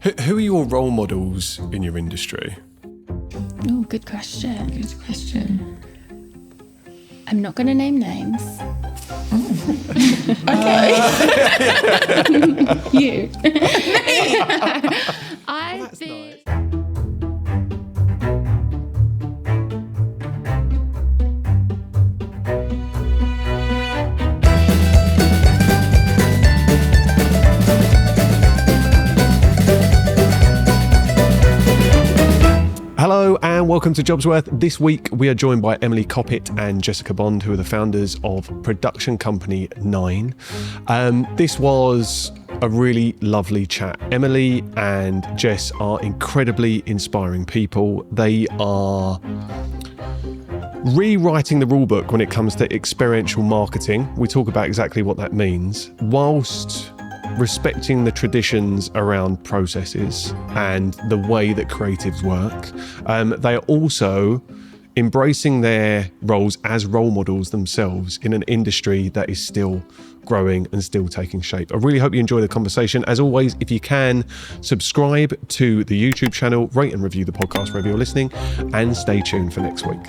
Who are your role models in your industry? Oh, good question. Good question. I'm not going to name names. Okay. You. That's nice. Hello and welcome to JobsWorth. This week we are joined by Emily Koppit and Jessica Bond, who are the founders of production company 9. This was a really lovely chat. Emily and Jess are incredibly inspiring people. They are rewriting the rulebook when it comes to experiential marketing. We talk about exactly what that means, whilst respecting the traditions around processes and the way that creatives work. They are also embracing their roles as role models themselves in an industry that is still growing and still taking shape. I really hope you enjoy the conversation. As always, if you can, subscribe to the YouTube channel, rate and review the podcast wherever you're listening, and stay tuned for next week.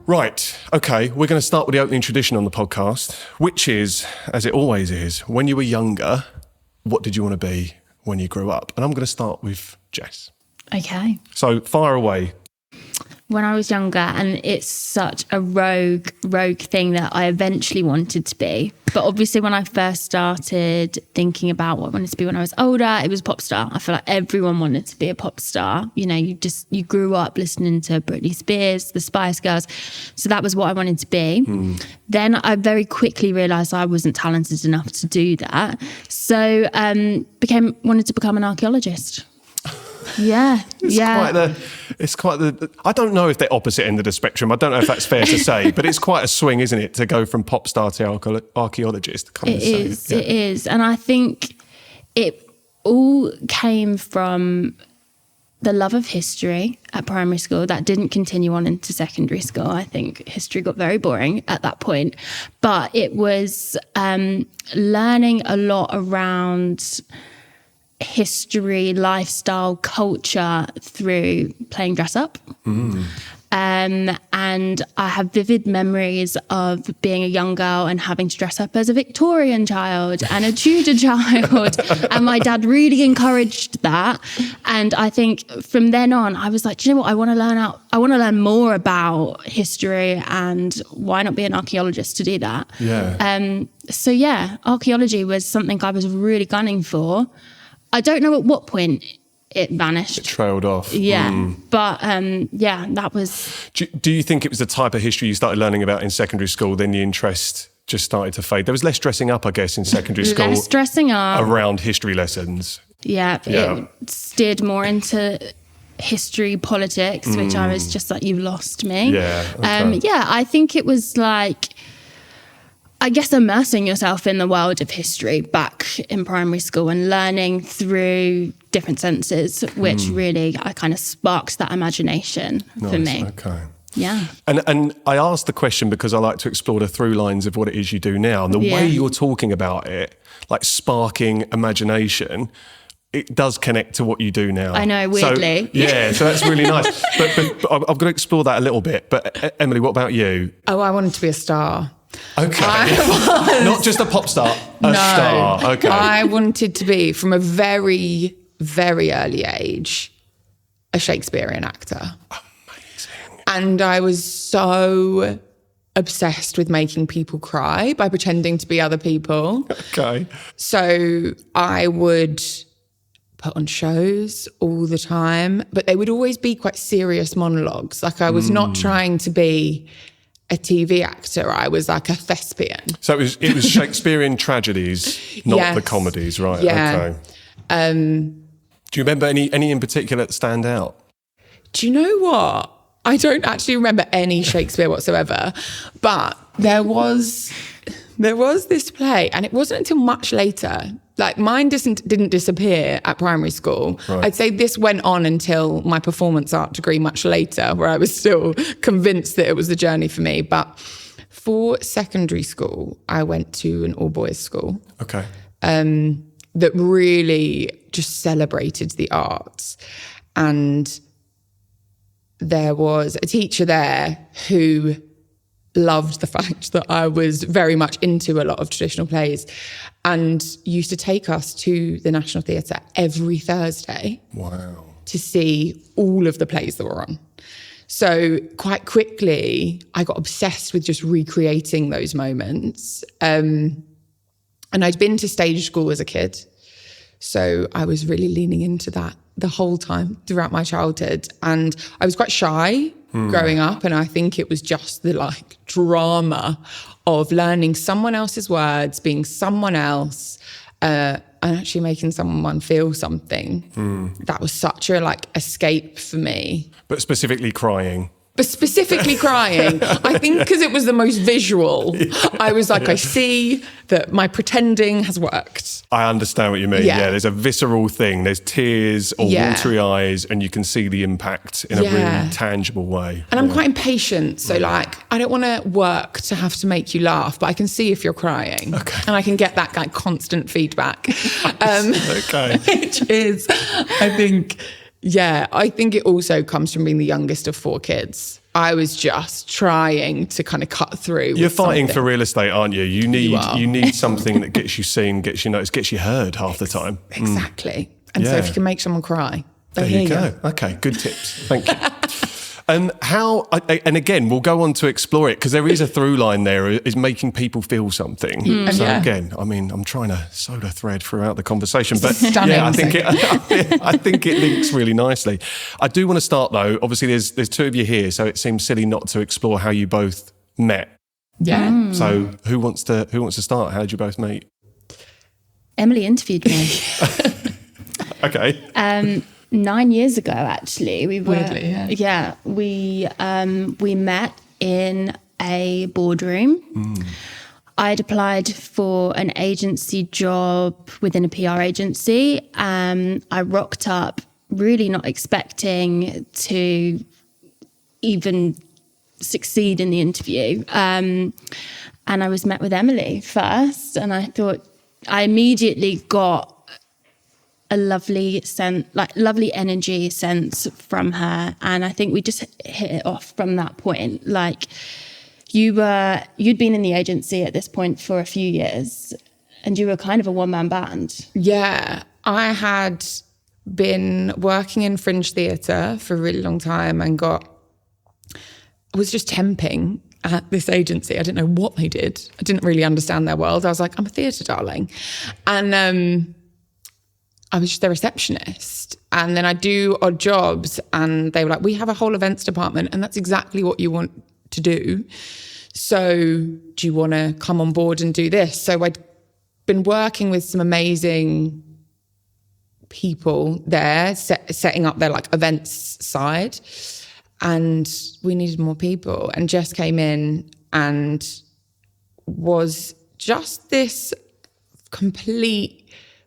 Right, okay, we're going to start with the opening tradition on the podcast, which is, as it always is, when you were younger, what did you want to be when you grew up? And I'm going to start with Jess. Okay. So fire away. When I was younger, and it's such a rogue thing that I eventually wanted to be. But obviously when I first started thinking about what I wanted to be when I was older, it was pop star. I feel like everyone wanted to be a pop star. You know, you grew up listening to Britney Spears, the Spice Girls. So that was what I wanted to be. Then I very quickly realised I wasn't talented enough to do that. So wanted to become an archaeologist. Yeah, It's quite the. I don't know if they're opposite end of the spectrum. I don't know if that's fair to say, but it's quite a swing, isn't it, to go from pop star to archaeologist? It is, and I think it all came from the love of history at primary school that didn't continue on into secondary school. I think history got very boring at that point, but it was learning a lot around history, lifestyle, culture through playing dress up. And I have vivid memories of being a young girl and having to dress up as a Victorian child and a Tudor child. And my dad really encouraged that. And I think from then on, I was like, do you know what? I want to learn more about history, and why not be an archaeologist to do that? Yeah. So yeah, archaeology was something I was really gunning for. I don't know at what point it vanished. It trailed off. Yeah. But that was... Do you think it was the type of history you started learning about in secondary school, then the interest just started to fade? There was less dressing up, I guess, in secondary school. Less dressing up. Around history lessons. Yeah. It steered more into history, politics, which I was just like, you've lost me. Yeah. Okay. I think it was like, I guess, immersing yourself in the world of history back in primary school and learning through different senses, which really kind of sparks that imagination for me. Okay. Yeah. And I asked the question because I like to explore the through lines of what it is you do now. And the way you're talking about it, like sparking imagination, it does connect to what you do now. I know, weirdly. So that's really nice. But I'm going to explore that a little bit. But Emily, what about you? Oh, I wanted to be a star. Okay. Not just a pop star, star. Okay. I wanted to be, from a very, very early age, a Shakespearean actor. Amazing. And I was so obsessed with making people cry by pretending to be other people. Okay. So I would put on shows all the time, but they would always be quite serious monologues. Like, I was not trying to be a TV actor. I was like a thespian. So it was Shakespearean tragedies, not the comedies, right? Yeah. Okay. Do you remember any in particular that stand out? Do you know what? I don't actually remember any Shakespeare whatsoever, but there was this play, and it wasn't until much later. Like, mine didn't disappear at primary school. Right. I'd say this went on until my performance art degree much later, where I was still convinced that it was the journey for me. But for secondary school, I went to an all-boys school. Okay. that really just celebrated the arts. And there was a teacher there who loved the fact that I was very much into a lot of traditional plays and used to take us to the National Theatre every Thursday. Wow. To see all of the plays that were on. So quite quickly, I got obsessed with just recreating those moments. And I'd been to stage school as a kid. So I was really leaning into that the whole time throughout my childhood. And I was quite shy growing up. And I think it was just the like drama of learning someone else's words, being someone else, and actually making someone feel something. That was such a like escape for me. But specifically crying. But specifically crying, I think because it was the most visual. I was like, I see that my pretending has worked. I understand what you mean. Yeah, there's a visceral thing. There's tears or watery eyes, and you can see the impact in a really tangible way. And I'm quite impatient. So like, I don't want to work to have to make you laugh, but I can see if you're crying. Okay. And I can get that kind of constant feedback. Okay. Which is, I think it also comes from being the youngest of 4 kids. I was just trying to kind of cut through. You're fighting for real estate, aren't you? You need something that gets you seen, gets you noticed, gets you heard half the time. Exactly. And so if you can make someone cry, there you go. Okay, good tips. Thank you. And again, we'll go on to explore it because there is a through line there, is making people feel something. So again, I mean, I'm trying to sew the thread throughout the conversation, but I think it links really nicely. I do want to start though. Obviously, there's 2 of you here, so it seems silly not to explore how you both met. Yeah. So who wants to start? How did you both meet? Emily interviewed me. Okay. 9 years ago, actually, we met in a boardroom. I'd applied for an agency job within a PR agency. I rocked up really not expecting to even succeed in the interview. And I was met with Emily first, and I thought I immediately got a lovely energy sense from her. And I think we just hit it off from that point. Like you'd been in the agency at this point for a few years and you were kind of a one-man band. Yeah, I had been working in fringe theatre for a really long time and was just temping at this agency. I didn't know what they did. I didn't really understand their world. I was like, I'm a theatre darling. And I was just their receptionist. And then I do odd jobs and they were like, we have a whole events department and that's exactly what you want to do. So do you want to come on board and do this? So I'd been working with some amazing people there, setting up their like events side. And we needed more people. And Jess came in and was just this complete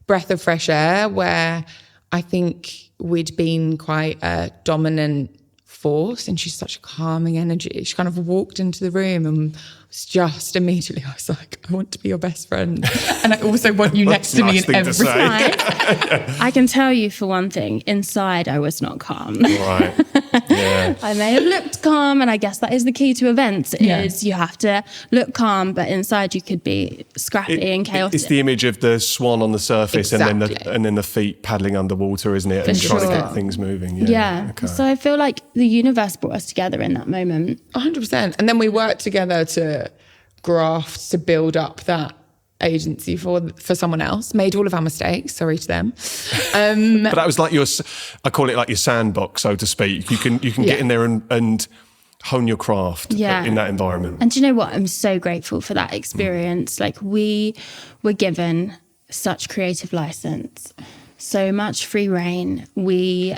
breath of fresh air where I think we'd been quite a dominant force and she's such a calming energy. She kind of walked into the room and was just immediately, I was like, I want to be your best friend. And I also want you next to me in every time. I can tell you for one thing, inside I was not calm. Right. Yeah. I may have looked calm, and I guess that is the key to events, is you have to look calm, but inside you could be scrappy and chaotic. It's the image of the swan on the surface Exactly. and then the feet paddling underwater, isn't it? And trying to get things moving. Yeah. Okay. So I feel like the universe brought us together in that moment. 100%. And then we worked together to graft, to build up that agency for someone else, made all of our mistakes, sorry to them. But that was like I call it like your sandbox, so to speak. You can get in there and hone your craft in that environment. And do you know what? I'm so grateful for that experience. Like we were given such creative license, so much free reign. We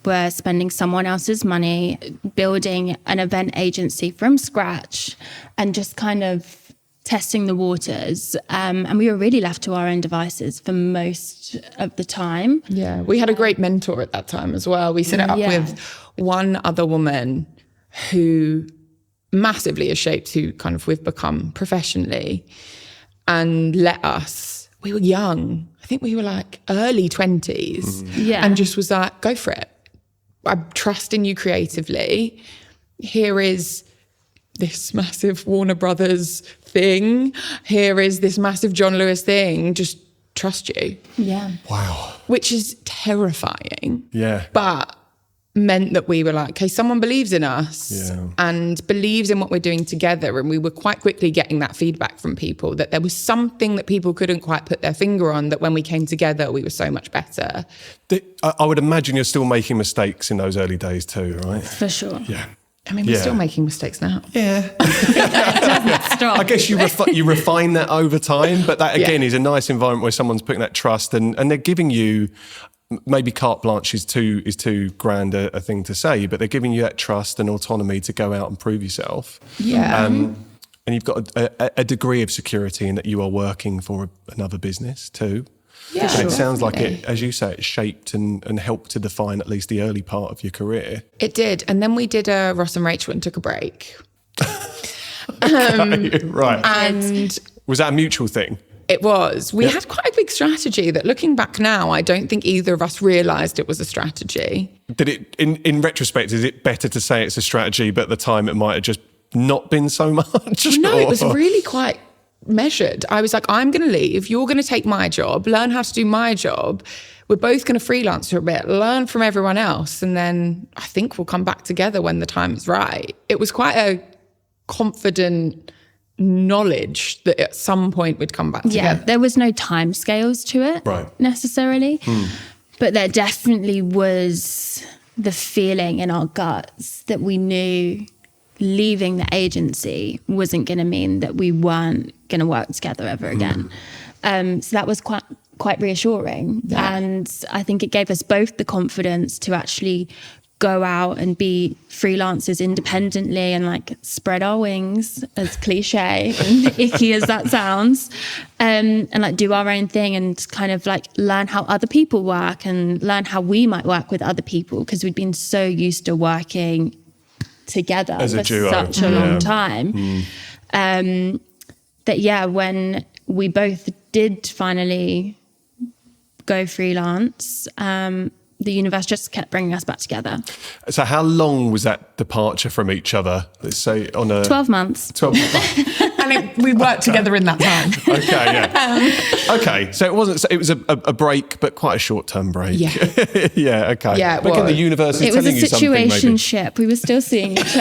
were spending someone else's money, building an event agency from scratch and just kind of testing the waters. And we were really left to our own devices for most of the time. Yeah, we had a great mentor at that time as well. We set it up with one other woman who massively has shaped who kind of we've become professionally and let us we were young. I think we were like early 20s. Yeah. And just was like, go for it. I'm trusting you creatively. Here is this massive Warner Brothers thing. Here is this massive John Lewis thing. Just trust you. Yeah. Wow. Which is terrifying. Yeah. But meant that we were like, okay, someone believes in us and believes in what we're doing together. And we were quite quickly getting that feedback from people that there was something that people couldn't quite put their finger on, that when we came together, we were so much better. I would imagine you're still making mistakes in those early days too, right? For sure. Yeah. I mean, we're still making mistakes now. Yeah. It doesn't stop. I guess you refine that over time, but that again is a nice environment where someone's putting that trust and they're giving you, maybe carte blanche is too grand a thing to say, but they're giving you that trust and autonomy to go out and prove yourself. Yeah. And you've got a degree of security in that you are working for another business too. Yeah, And it sounds like it, as you say, it shaped and helped to define at least the early part of your career. It did. And then we did a Ross and Rachel and took a break. Right. And was that a mutual thing? it was. We had quite a big strategy that, looking back now, I don't think either of us realised it was a strategy. Did it, in retrospect, is it better to say it's a strategy, but at the time it might have just not been so much? No, it was really quite measured. I was like, I'm going to leave. You're going to take my job, learn how to do my job. We're both going to freelance for a bit, learn from everyone else. And then I think we'll come back together when the time is right. It was quite a confident knowledge that at some point we'd come back together. Yeah, there was no time scales to it necessarily. But there definitely was the feeling in our guts that we knew leaving the agency wasn't going to mean that we weren't going to work together ever again. So that was quite reassuring. Yeah. And I think it gave us both the confidence to actually go out and be freelancers independently and like spread our wings, as cliche and icky as that sounds, and like do our own thing and kind of like learn how other people work and learn how we might work with other people, because we'd been so used to working together as a for duo. such a long time. That when we both did finally go freelance, the universe just kept bringing us back together. So how long was that departure from each other? Let's say on a 12 months. 12 months. And we worked together in that time. Okay, yeah. Okay, so it wasn't. So it was a break, but quite a short-term break. Yeah. Yeah. Okay. Yeah, it But again, the was. universe is It was telling a you something. Maybe. situationship. We were still seeing each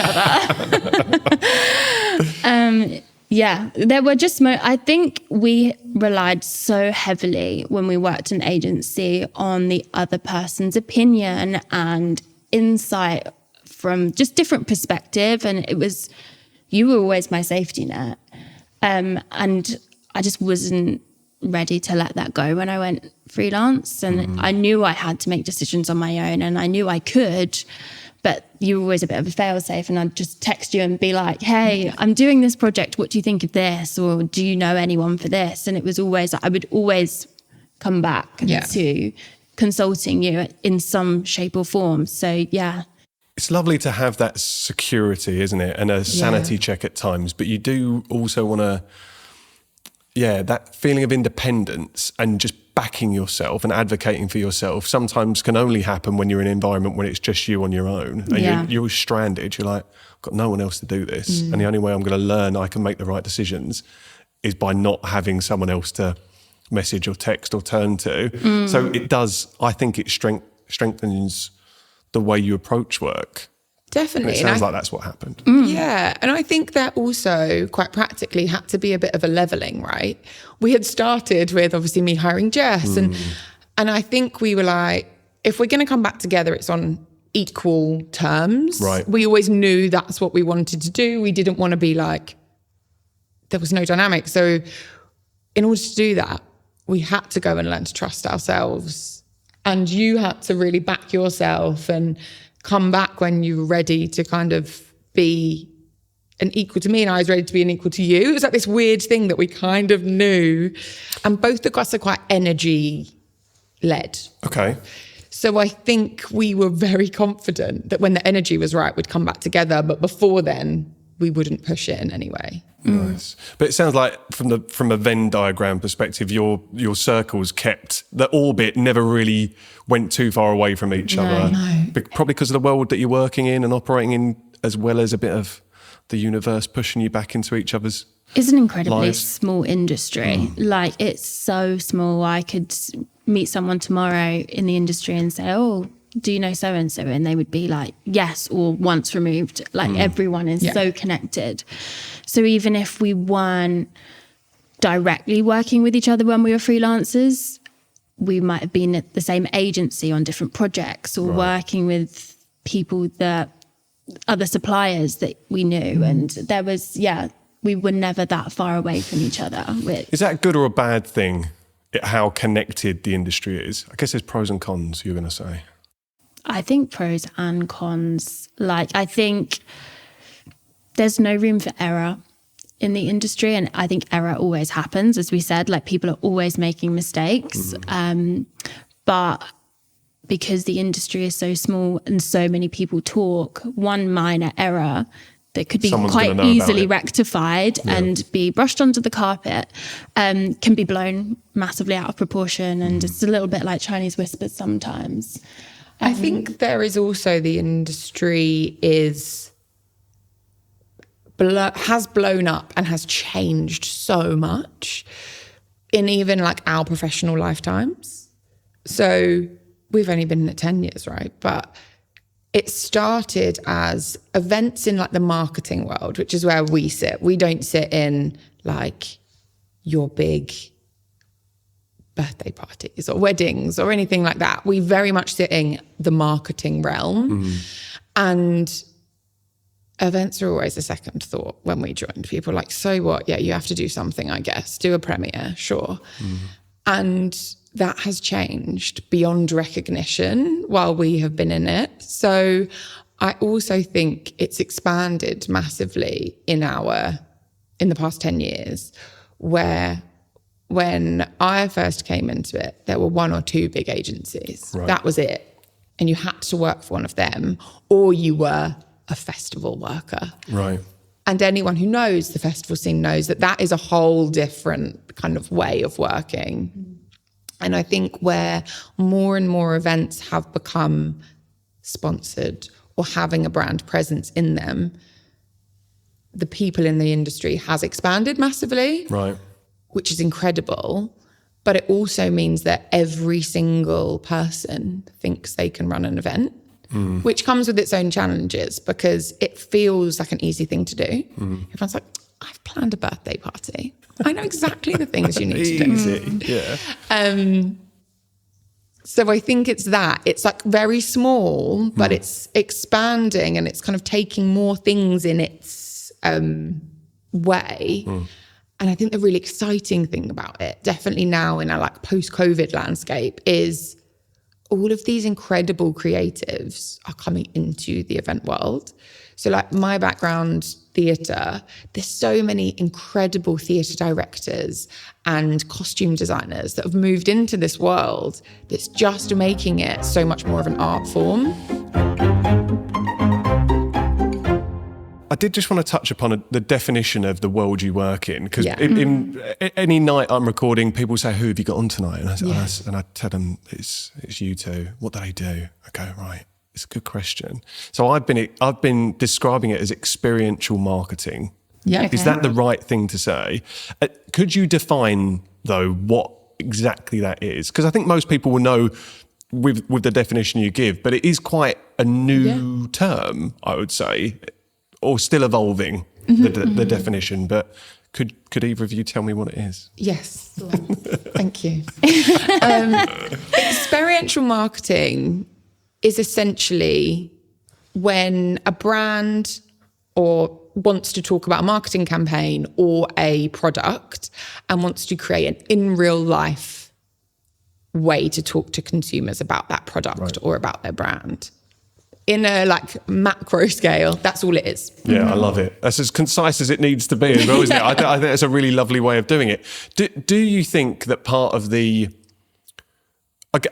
other. Yeah, there were just I think we relied so heavily when we worked in agency on the other person's opinion and insight from just different perspective. And you were always my safety net. And I just wasn't ready to let that go when I went freelance. And I knew I had to make decisions on my own, and I knew I could. But you were always a bit of a fail-safe, and I'd just text you and be like, hey, I'm doing this project. What do you think of this? Or do you know anyone for this? And it was always, I would always come back to consulting you in some shape or form. So, yeah. It's lovely to have that security, isn't it? And a sanity check at times. But you do also want to, that feeling of independence and just backing yourself and advocating for yourself sometimes can only happen when you're in an environment when it's just you on your own. And you're stranded. You're like, I've got no one else to do this. And the only way I'm going to learn I can make the right decisions is by not having someone else to message or text or turn to. So it does, I think it strengthens the way you approach work. Definitely. And it sounds like that's what happened. Yeah. And I think that also quite practically had to be a bit of a leveling, right? We had started with obviously me hiring Jess. And I think we were like, if we're going to come back together, it's on equal terms. Right. We always knew that's what we wanted to do. We didn't want to be like, there was no dynamic. So in order to do that, we had to go and learn to trust ourselves. And you had to really back yourself and come back when you were ready to kind of be an equal to me, and I was ready to be an equal to you. It was like this weird thing that we kind of knew. And both of us are quite energy-led. Okay. So I think we were very confident that when the energy was right, we'd come back together. But before then, we wouldn't push it in any way. Nice. But it sounds like from a Venn diagram perspective, your circles kept the orbit, never really went too far away from each other. No. Probably because of the world that you're working in and operating in, as well as a bit of the universe pushing you back into each other's. It's an incredibly lives. small industry. Like, it's so small. I could meet someone tomorrow in the industry and say, oh, do you know so-and-so? And they would be like, yes, or once removed. Like, everyone is so connected. So even if we weren't directly working with each other when we were freelancers, we might have been at the same agency on different projects, or working with people that other suppliers that we knew. And there was, we were never that far away from each other. Is that a good or a bad thing, how connected the industry is? I guess there's pros and cons, you're going to say. I think pros and cons. Like, I think there's no room for error in the industry. And I think error always happens, as we said, like, people are always making mistakes. But because the industry is so small and so many people talk, one minor error that could be quite easily rectified and be brushed under the carpet can be blown massively out of proportion. And it's a little bit like Chinese whispers sometimes. I think there is also, the industry has blown up and has changed so much in even like our professional lifetimes. So we've only been in it 10 years, right? But it started as events in like the marketing world, which is where we sit. We don't sit in like your big birthday parties or weddings or anything like that. We very much sit in the marketing realm. And events are always a second thought when we joined. People are like, so what? Yeah, you have to do something, I guess. Do a premiere, sure. And that has changed beyond recognition while we have been in it. So I also think it's expanded massively in the past 10 years, where when I first came into it, there were one or two big agencies. Right. That was it. And you had to work for one of them, or you were a festival worker. Right. And anyone who knows the festival scene knows that that is a whole different kind of way of working. And I think where more and more events have become sponsored or having a brand presence in them, the people in the industry has expanded massively. Right. Which is incredible. But it also means that every single person thinks they can run an event, which comes with its own challenges, because it feels like an easy thing to do. Everyone's like, I've planned a birthday party. I know exactly the things you need to do. Easy, yeah. So I think it's that. It's like very small, but it's expanding, and it's kind of taking more things in its way. And I think the really exciting thing about it, definitely now in our like post-COVID landscape, is all of these incredible creatives are coming into the event world. So like my background, theatre, there's so many incredible theatre directors and costume designers that have moved into this world that's just making it so much more of an art form. I did just want to touch upon the definition of the world you work in, because in any night I'm recording, people say, "Who have you got on tonight?" And I tell them, "It's you two." What do they do? I go, right. It's a good question. So I've been describing it as experiential marketing. Yeah, okay. Is that the right thing to say? Could you define though what exactly that is? Because I think most people will know with the definition you give, but it is quite a new term, I would say. Or still evolving, the definition, but could either of you tell me what it is? Yes, thank you. Experiential marketing is essentially when a brand or wants to talk about a marketing campaign or a product and wants to create an in real life way to talk to consumers about that product or about their brand. In a like macro scale, that's all it is. Yeah, I love it. That's as concise as it needs to be as well, isn't it? I think that's a really lovely way of doing it. Do you think that part of the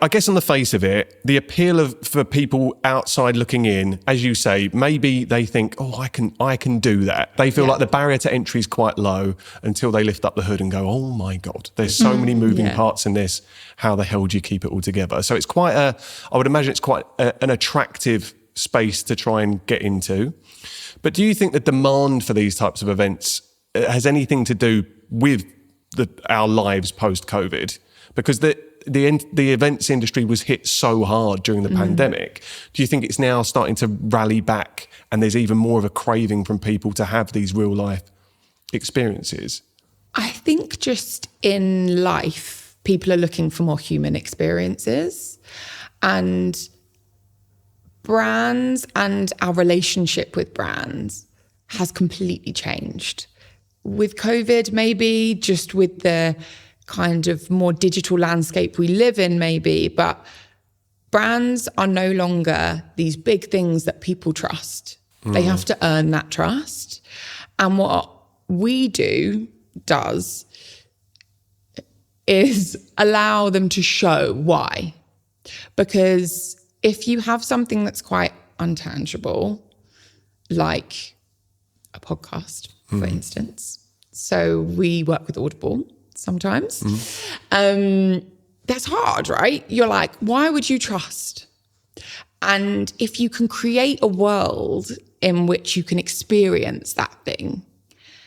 I guess on the face of it, the appeal for people outside looking in, as you say, maybe they think, oh, I can do that. They feel like the barrier to entry is quite low until they lift up the hood and go, oh my God, there's so many moving parts in this. How the hell do you keep it all together? So it's quite I would imagine it's quite an attractive space to try and get into. But do you think the demand for these types of events has anything to do with our lives post-COVID? Because the events industry was hit so hard during the pandemic. Do you think it's now starting to rally back and there's even more of a craving from people to have these real life experiences? I think just in life, people are looking for more human experiences, and brands and our relationship with brands has completely changed. With COVID, maybe just with the kind of more digital landscape we live in, maybe, but brands are no longer these big things that people trust. They have to earn that trust. And what we does is allow them to show why. Because if you have something that's quite untangible, like a podcast, for instance, so we work with Audible sometimes. That's hard, right? You're like, why would you trust? And if you can create a world in which you can experience that thing,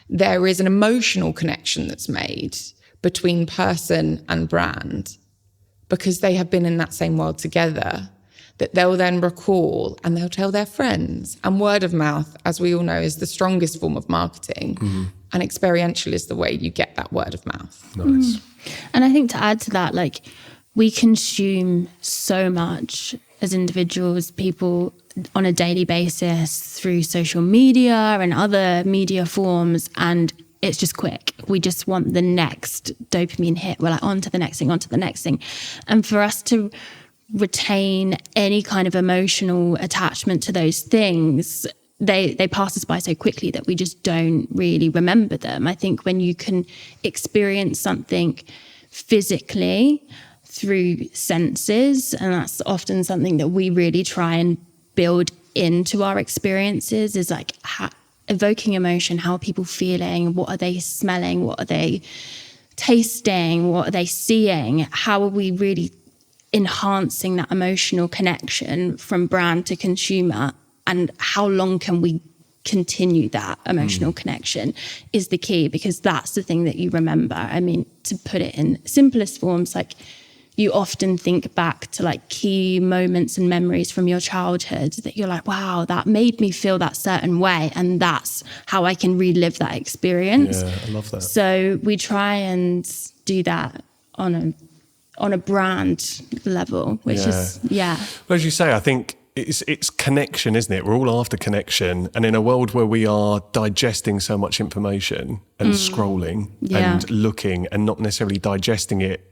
there is an emotional connection that's made between person and brand because they have been in that same world together, that they'll then recall and they'll tell their friends. And word of mouth, as we all know, is the strongest form of marketing. And experiential is the way you get that word of mouth. Nice. And I think to add to that, like, we consume so much as individuals, people on a daily basis through social media and other media forms, and it's just quick. We just want the next dopamine hit. We're like, on to the next thing, on to the next thing. And for us to retain any kind of emotional attachment to those things, they pass us by so quickly that we just don't really remember them. I think when you can experience something physically through senses, and that's often something that we really try and build into our experiences, is like evoking emotion. How are people feeling? What are they smelling? What are they tasting? What are they seeing? How are we really enhancing that emotional connection from brand to consumer? And how long can we continue that emotional connection is the key, because that's the thing that you remember. I mean, to put it in simplest forms, like, you often think back to like key moments and memories from your childhood that you're like, wow, that made me feel that certain way. And that's how I can relive that experience. Yeah, I love that. So we try and do that on a brand level, which is. Well, as you say, I think it's connection, isn't it? We're all after connection. And in a world where we are digesting so much information and scrolling and looking and not necessarily digesting it,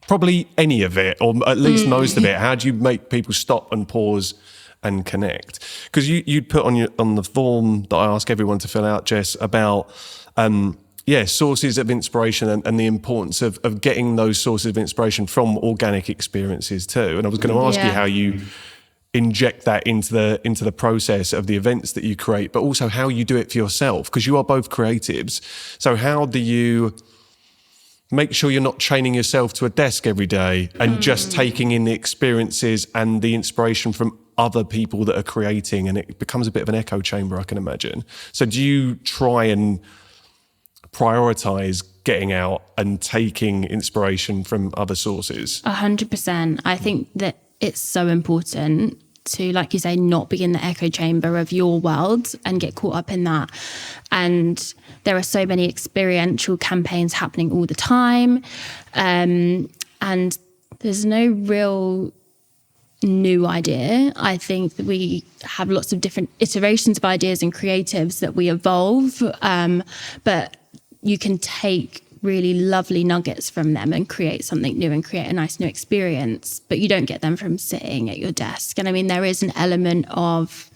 probably any of it, or at least most of it, how do you make people stop and pause and connect? Because you'd put on the form that I ask everyone to fill out, Jess, about sources of inspiration and the importance of getting those sources of inspiration from organic experiences too. And I was going to ask you how you inject that into the process of the events that you create, but also how you do it for yourself, because you are both creatives. So how do you make sure you're not chaining yourself to a desk every day and just taking in the experiences and the inspiration from other people that are creating, and it becomes a bit of an echo chamber, I can imagine. So do you try and prioritize getting out and taking inspiration from other sources? 100%. I think that it's so important to, like you say, not be in the echo chamber of your world and get caught up in that. And there are so many experiential campaigns happening all the time. And there's no real new idea. I think that we have lots of different iterations of ideas and creatives that we evolve. But you can take really lovely nuggets from them and create something new and create a nice new experience, but you don't get them from sitting at your desk. And I mean, there is an element of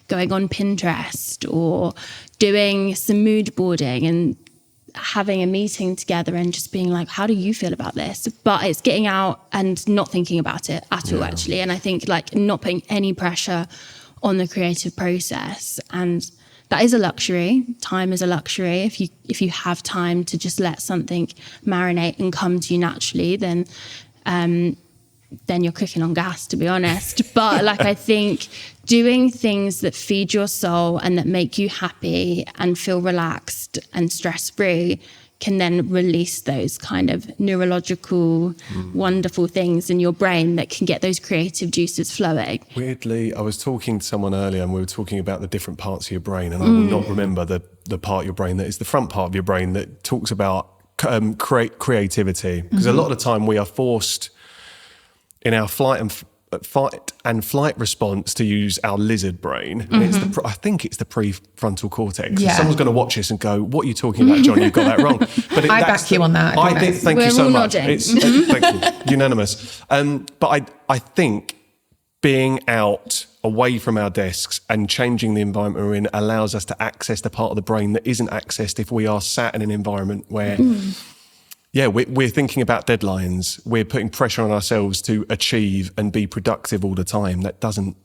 going on Pinterest or doing some mood boarding and having a meeting together and just being like, how do you feel about this? But it's getting out and not thinking about it at all, actually. And I think like not putting any pressure on the creative process. And that is a luxury. Time is a luxury. If you have time to just let something marinate and come to you naturally, then you're cooking on gas, to be honest. But like, I think doing things that feed your soul and that make you happy and feel relaxed and stress-free can then release those kind of neurological, wonderful things in your brain that can get those creative juices flowing. Weirdly, I was talking to someone earlier and we were talking about the different parts of your brain, and I will not remember the part of your brain that is the front part of your brain that talks about creativity. Because a lot of the time we are forced in our fight and flight response to use our lizard brain. And it's I think it's the prefrontal cortex. Yeah. Someone's going to watch this and go, what are you talking about, John? You've got that wrong. But I back you on that. Thank you so all much. nodding. Thank you. Unanimous. But I think being out away from our desks and changing the environment we're in allows us to access the part of the brain that isn't accessed if we are sat in an environment where we're thinking about deadlines. We're putting pressure on ourselves to achieve and be productive all the time. That doesn't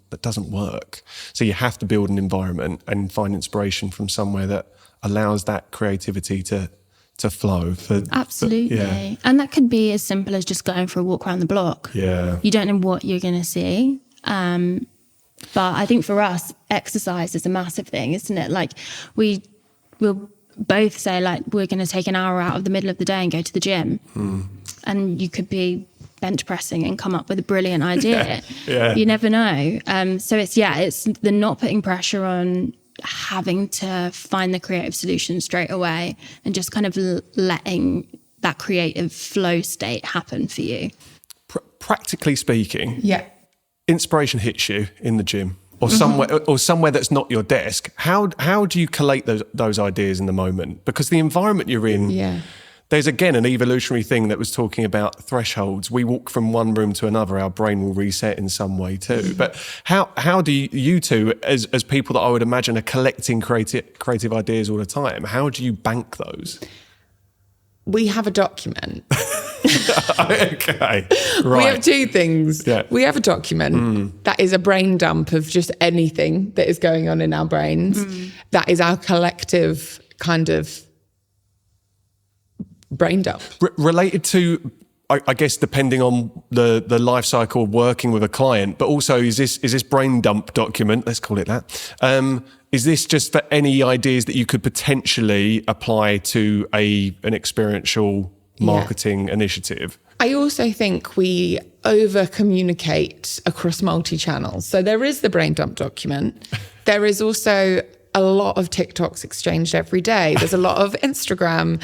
work. So you have to build an environment and find inspiration from somewhere that allows that creativity to flow. Absolutely. And that could be as simple as just going for a walk around the block. Yeah. You don't know what you're going to see. But I think for us, exercise is a massive thing, isn't it? Like we'll both say like we're going to take an hour out of the middle of the day and go to the gym, and you could be bench pressing and come up with a brilliant idea. You never know. So it's the not putting pressure on having to find the creative solution straight away and just kind of letting that creative flow state happen for you. Practically speaking, inspiration hits you in the gym or somewhere that's not your desk. How do you collate those ideas in the moment? Because the environment you're in, there's again an evolutionary thing that was talking about thresholds. We walk from one room to another, our brain will reset in some way too. But how do you two, as people that I would imagine are collecting creative ideas all the time, how do you bank those? We have a document. Okay, right. We have two things. Yeah. We have a document that is a brain dump of just anything that is going on in our brains. That is our collective kind of brain dump. Related to, I guess, depending on the life cycle of working with a client, but also is this brain dump document, let's call it that, is this just for any ideas that you could potentially apply to an experiential marketing initiative? I also think we over-communicate across multi-channels. So there is the brain dump document. There is also a lot of TikToks exchanged every day. There's a lot of Instagram.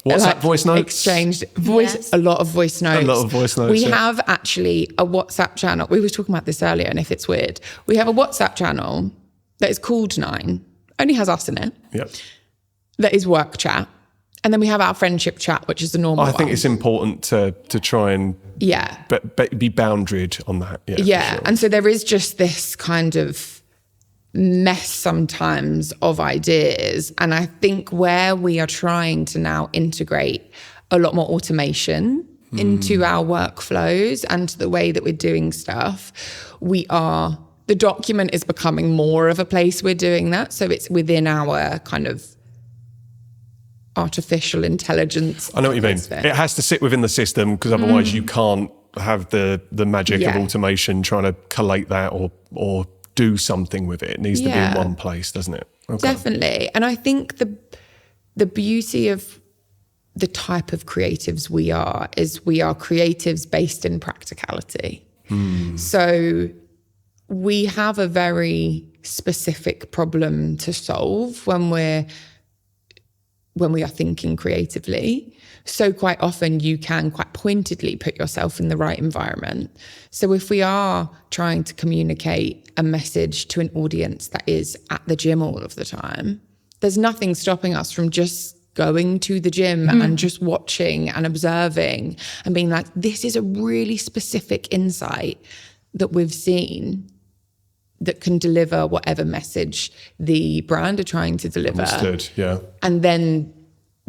WhatsApp voice notes? Exchanged. Yes. A lot of voice notes. A lot of voice notes. We have actually a WhatsApp channel. We were talking about this earlier, and if it's weird, we have a WhatsApp channel that is called 9, only has us in it. Yep. That is work chat. And then we have our friendship chat, which is the normal one. I think it's important to try and be boundaried on that. Yeah. For sure. And so there is just this kind of mess sometimes of ideas. And I think where we are trying to now integrate a lot more automation into our workflows and the way that we're doing stuff, the document is becoming more of a place we're doing that. So it's within our kind of artificial intelligence. I know what you mean. It has to sit within the system because otherwise you can't have the magic of automation trying to collate that or do something with it. It needs to be in one place, doesn't it? Okay. Definitely. And I think the beauty of the type of creatives we are is we are creatives based in practicality. So we have a very specific problem to solve when we are thinking creatively. So quite often you can quite pointedly put yourself in the right environment. So if we are trying to communicate a message to an audience that is at the gym all of the time, there's nothing stopping us from just going to the gym and just watching and observing and being like, this is a really specific insight that we've seen that can deliver whatever message the brand are trying to deliver. Understood, yeah. And then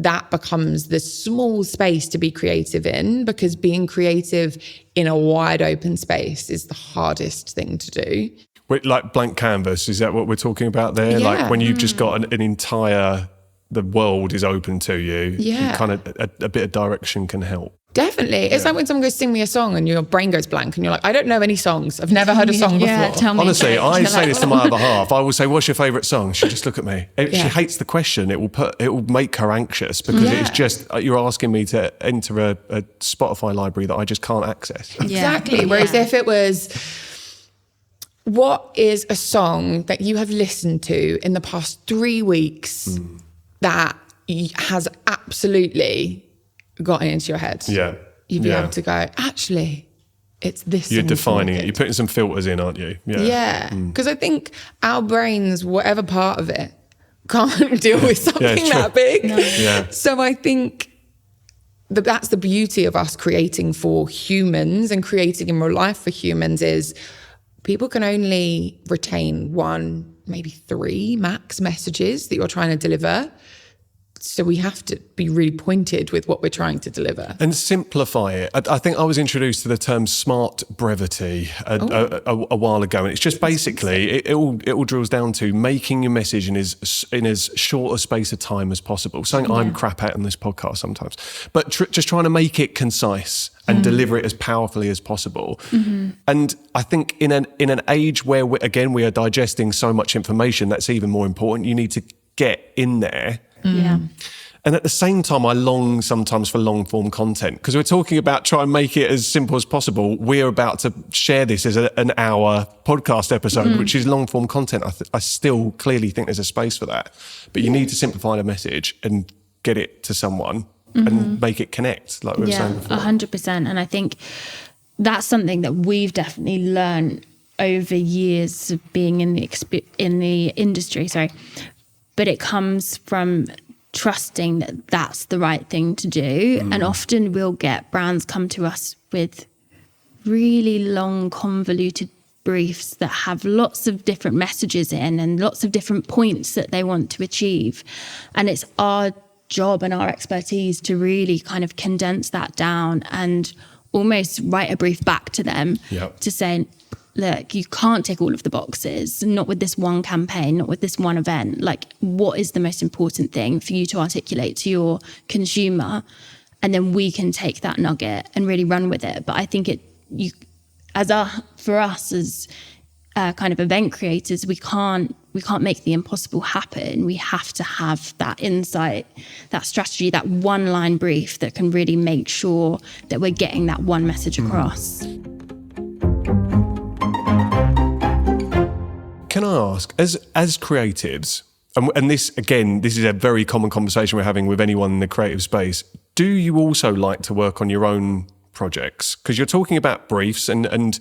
that becomes the small space to be creative in, because being creative in a wide open space is the hardest thing to do. Wait, like blank canvas, is that what we're talking about there? Yeah. Like when you've just got an entire, the world is open to you, Yeah. kind of a bit of direction can help. Definitely. It's like when someone goes, sing me a song, and your brain goes blank and you're like, I don't know any songs. I've never heard a song before. Tell me. Honestly, I say this to my other half. I will say, what's your favourite song? She'll just look at me. She hates the question. It will make her anxious because it's just, you're asking me to enter a Spotify library that I just can't access. Exactly. Whereas if it was, what is a song that you have listened to in the past 3 weeks that has absolutely gotten into your head? Yeah. You'd be able to go, actually, it's this. You're song defining it. sorted. You're putting some filters in, aren't you? Yeah. Because I think our brains, whatever part of it, can't deal with something that big. No. Yeah. So I think that's the beauty of us creating for humans and creating in real life for humans, is people can only retain 1, maybe 3 max messages that you're trying to deliver. So we have to be really pointed with what we're trying to deliver. And simplify it. I think I was introduced to the term smart brevity a while ago, and it's just basically it all drills down to making your message in as short a space of time as possible. Something I'm crap at in this podcast sometimes, but just trying to make it concise and deliver it as powerfully as possible. And I think in an age where we are digesting so much information, that's even more important. You need to get in there. Yeah. And at the same time, I long sometimes for long form content, because we're talking about trying to make it as simple as possible. We're about to share this as an hour podcast episode, which is long form content. I still clearly think there's a space for that, but you need to simplify the message and get it to someone and make it connect, like we were saying before. 100%. And I think that's something that we've definitely learned over years of being in the industry. But it comes from trusting that that's the right thing to do. And often we'll get brands come to us with really long, convoluted briefs that have lots of different messages in and lots of different points that they want to achieve. And it's our job and our expertise to really kind of condense that down and almost write a brief back to them to say, look, you can't tick all of the boxes, not with this one campaign, not with this one event. Like, what is the most important thing for you to articulate to your consumer? And then we can take that nugget and really run with it. But I think for us as kind of event creators, we can't make the impossible happen. We have to have that insight, that strategy, that one line brief that can really make sure that we're getting that one message across. Can I ask, as creatives, and this is a very common conversation we're having with anyone in the creative space, do you also like to work on your own projects? Because you're talking about briefs, and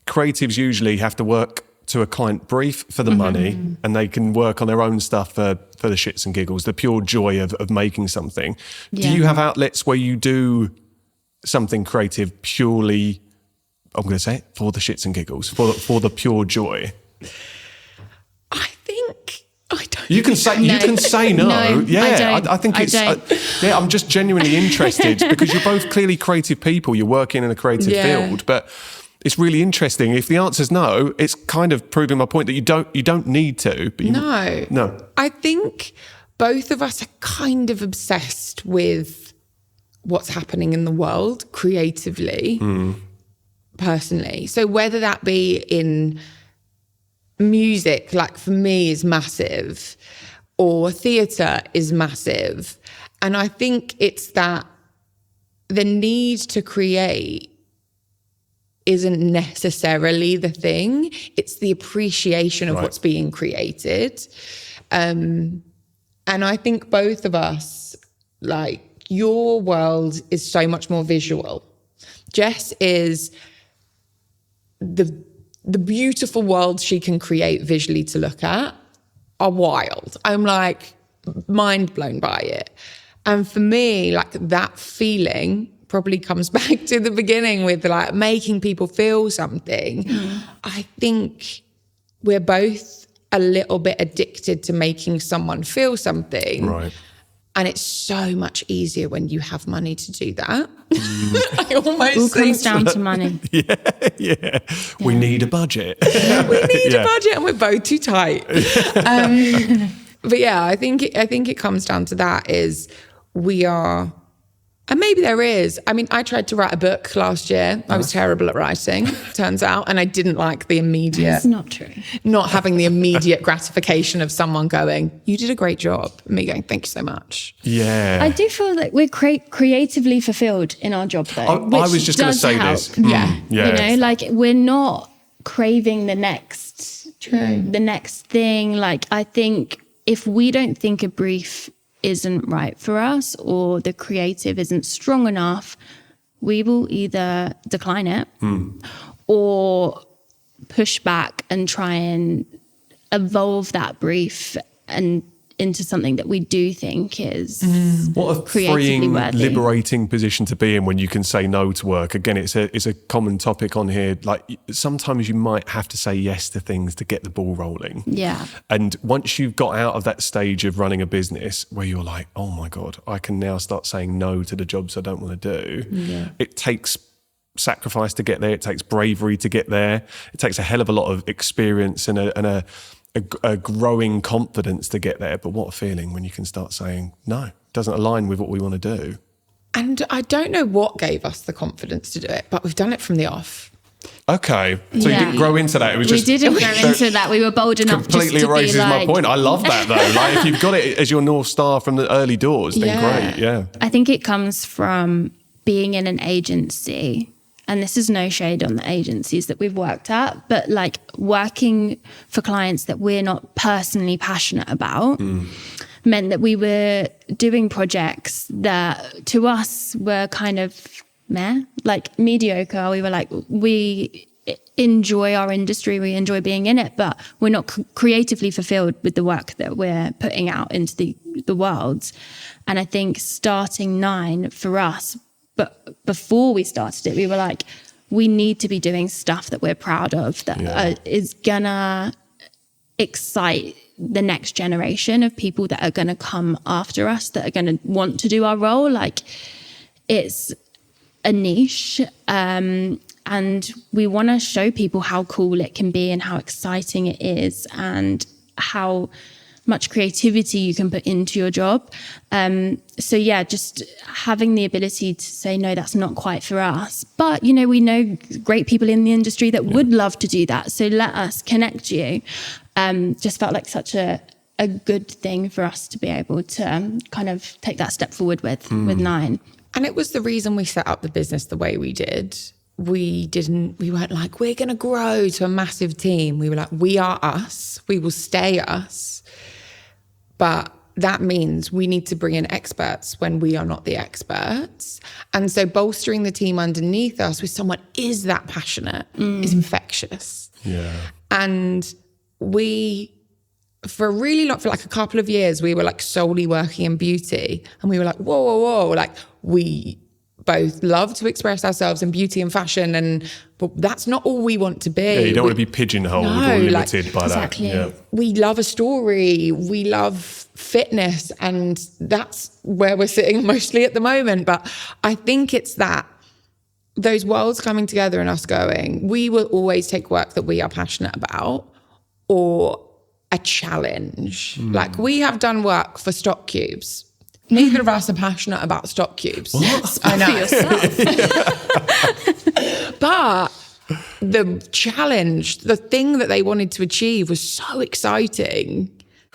creatives usually have to work to a client brief for the money, and they can work on their own stuff for the shits and giggles, the pure joy of making something. Yeah. Do you have outlets where you do something creative purely, I'm going to say it, for the shits and giggles, for the pure joy? I think I don't. You can say No. you can say no. No, Yeah, I I think it's. don't. I'm just genuinely interested because you're both clearly creative people. You're working in a creative field, but it's really interesting. If the answer's no, it's kind of proving my point that you don't need to. But no. I think both of us are kind of obsessed with what's happening in the world creatively, personally. So whether that be in music, like for me, is massive, or theatre is massive. And I think it's that the need to create isn't necessarily the thing. It's the appreciation of what's being created. And I think both of us, like, your world is so much more visual. Jess is the beautiful world she can create visually to look at are wild. I'm like mind blown by it. And for me, like, that feeling probably comes back to the beginning with like making people feel something. I think we're both a little bit addicted to making someone feel something. Right. And it's so much easier when you have money to do that. I almost All think comes down to money. Yeah. We need a budget. we need a budget and we're both too tight. But yeah, I think it comes down to that is we are, and maybe there is. I mean, I tried to write a book last year. I was terrible at writing, turns out, and I didn't like the immediate. That's not true. Not having the immediate gratification of someone going, "You did a great job," and me going, "Thank you so much." Yeah. I do feel like we're creatively fulfilled in our job, though. I was which just going to does say help. this. Yeah. Yeah. You know, like we're not craving the next thing. Like I think if we don't think a brief isn't right for us or the creative isn't strong enough, we will either decline it or push back and try and evolve that brief and into something that we do think is What a creatively freeing, worthy. liberating position to be in when you can say no to work. Again, it's a common topic on here. Like sometimes you might have to say yes to things to get the ball rolling. Yeah. And once you've got out of that stage of running a business where you're like, oh my God, I can now start saying no to the jobs I don't want to do. Yeah. It takes sacrifice to get there. It takes bravery to get there. It takes a hell of a lot of experience and a growing confidence to get there. But what a feeling when you can start saying, no, it doesn't align with what we want to do. And I don't know what gave us the confidence to do it, but we've done it from the off. Okay. So you Yeah. didn't grow into that. It was We just didn't go into that. We were bold enough completely just to erases be like, my point. I love that though. Like if you've got it as your North Star from the early doors, then great. Yeah. I think it comes from being in an agency, and this is no shade on the agencies that we've worked at, but like working for clients that we're not personally passionate about meant that we were doing projects that to us were kind of like mediocre. We were like, we enjoy our industry, we enjoy being in it, but we're not creatively fulfilled with the work that we're putting out into the world. And I think starting 9 for us, but before we started it, we were like, we need to be doing stuff that we're proud of, that is gonna excite the next generation of people that are gonna come after us, that are gonna want to do our role. Like it's a niche, and we want to show people how cool it can be and how exciting it is and how much creativity you can put into your job. So yeah, just having the ability to say, no, that's not quite for us. But, you know, we know great people in the industry that would love to do that. So let us connect you. Just felt like such a good thing for us to be able to kind of take that step forward with 9. And it was the reason we set up the business the way we did. We weren't like, we're going to grow to a massive team. We were like, we are us. We will stay us. But that means we need to bring in experts when we are not the experts. And so bolstering the team underneath us with someone is that passionate is infectious. Yeah. And we, for like a couple of years, we were like solely working in beauty. And we were like, whoa. Like we both love to express ourselves in beauty and fashion, but that's not all we want to be. Yeah, you don't want to be pigeonholed or limited by exactly. that. Yeah. We love a story. We love fitness, and that's where we're sitting mostly at the moment. But I think it's that those worlds coming together and us going, we will always take work that we are passionate about or a challenge. Like we have done work for stock cubes. Neither of us are passionate about stock cubes. What? I know. For yourself. But the challenge, the thing that they wanted to achieve was so exciting.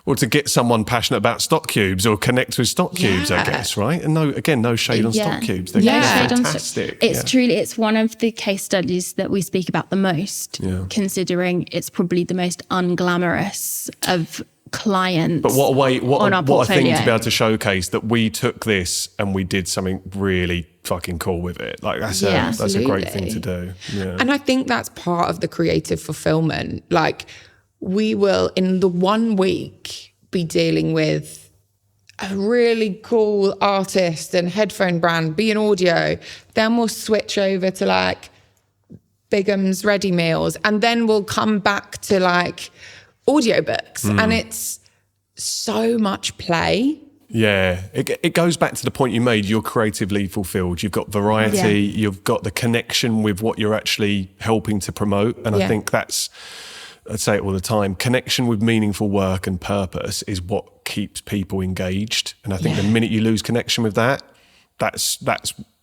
Well, to get someone passionate about stock cubes or connect with stock cubes, I guess, right? And no shade on stock cubes. They're fantastic. It's one of the case studies that we speak about the most, considering it's probably the most unglamorous of clients. But what a thing to be able to showcase that we took this and we did something really fucking cool with it. Like that's a great thing to do. Yeah. And I think that's part of the creative fulfillment. Like we will in the 1 week be dealing with a really cool artist and headphone brand, be an audio. Then we'll switch over to like Bigham's ready meals, and then we'll come back to like audiobooks, and it's so much play Yeah, it goes back to the point you made. You're creatively fulfilled. You've got variety. You've got the connection with what you're actually helping to promote. And I think that's, I say it all the time, connection with meaningful work and purpose is what keeps people engaged. And I think the minute you lose connection with that, that's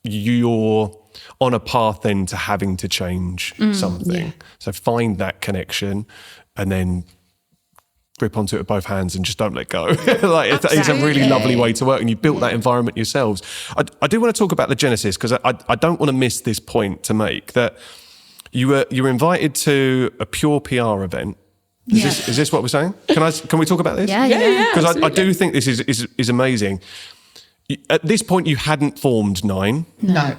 you're on a path then to having to change something. So find that connection and then grip onto it with both hands and just don't let go. It's a really lovely way to work, and you built that environment yourselves. I do want to talk about the genesis, because I don't want to miss this point to make that you were invited to a pure PR event. Is this what we're saying? Can we talk about this? Yeah. Because I do think this is amazing. At this point, you hadn't formed Nine. No.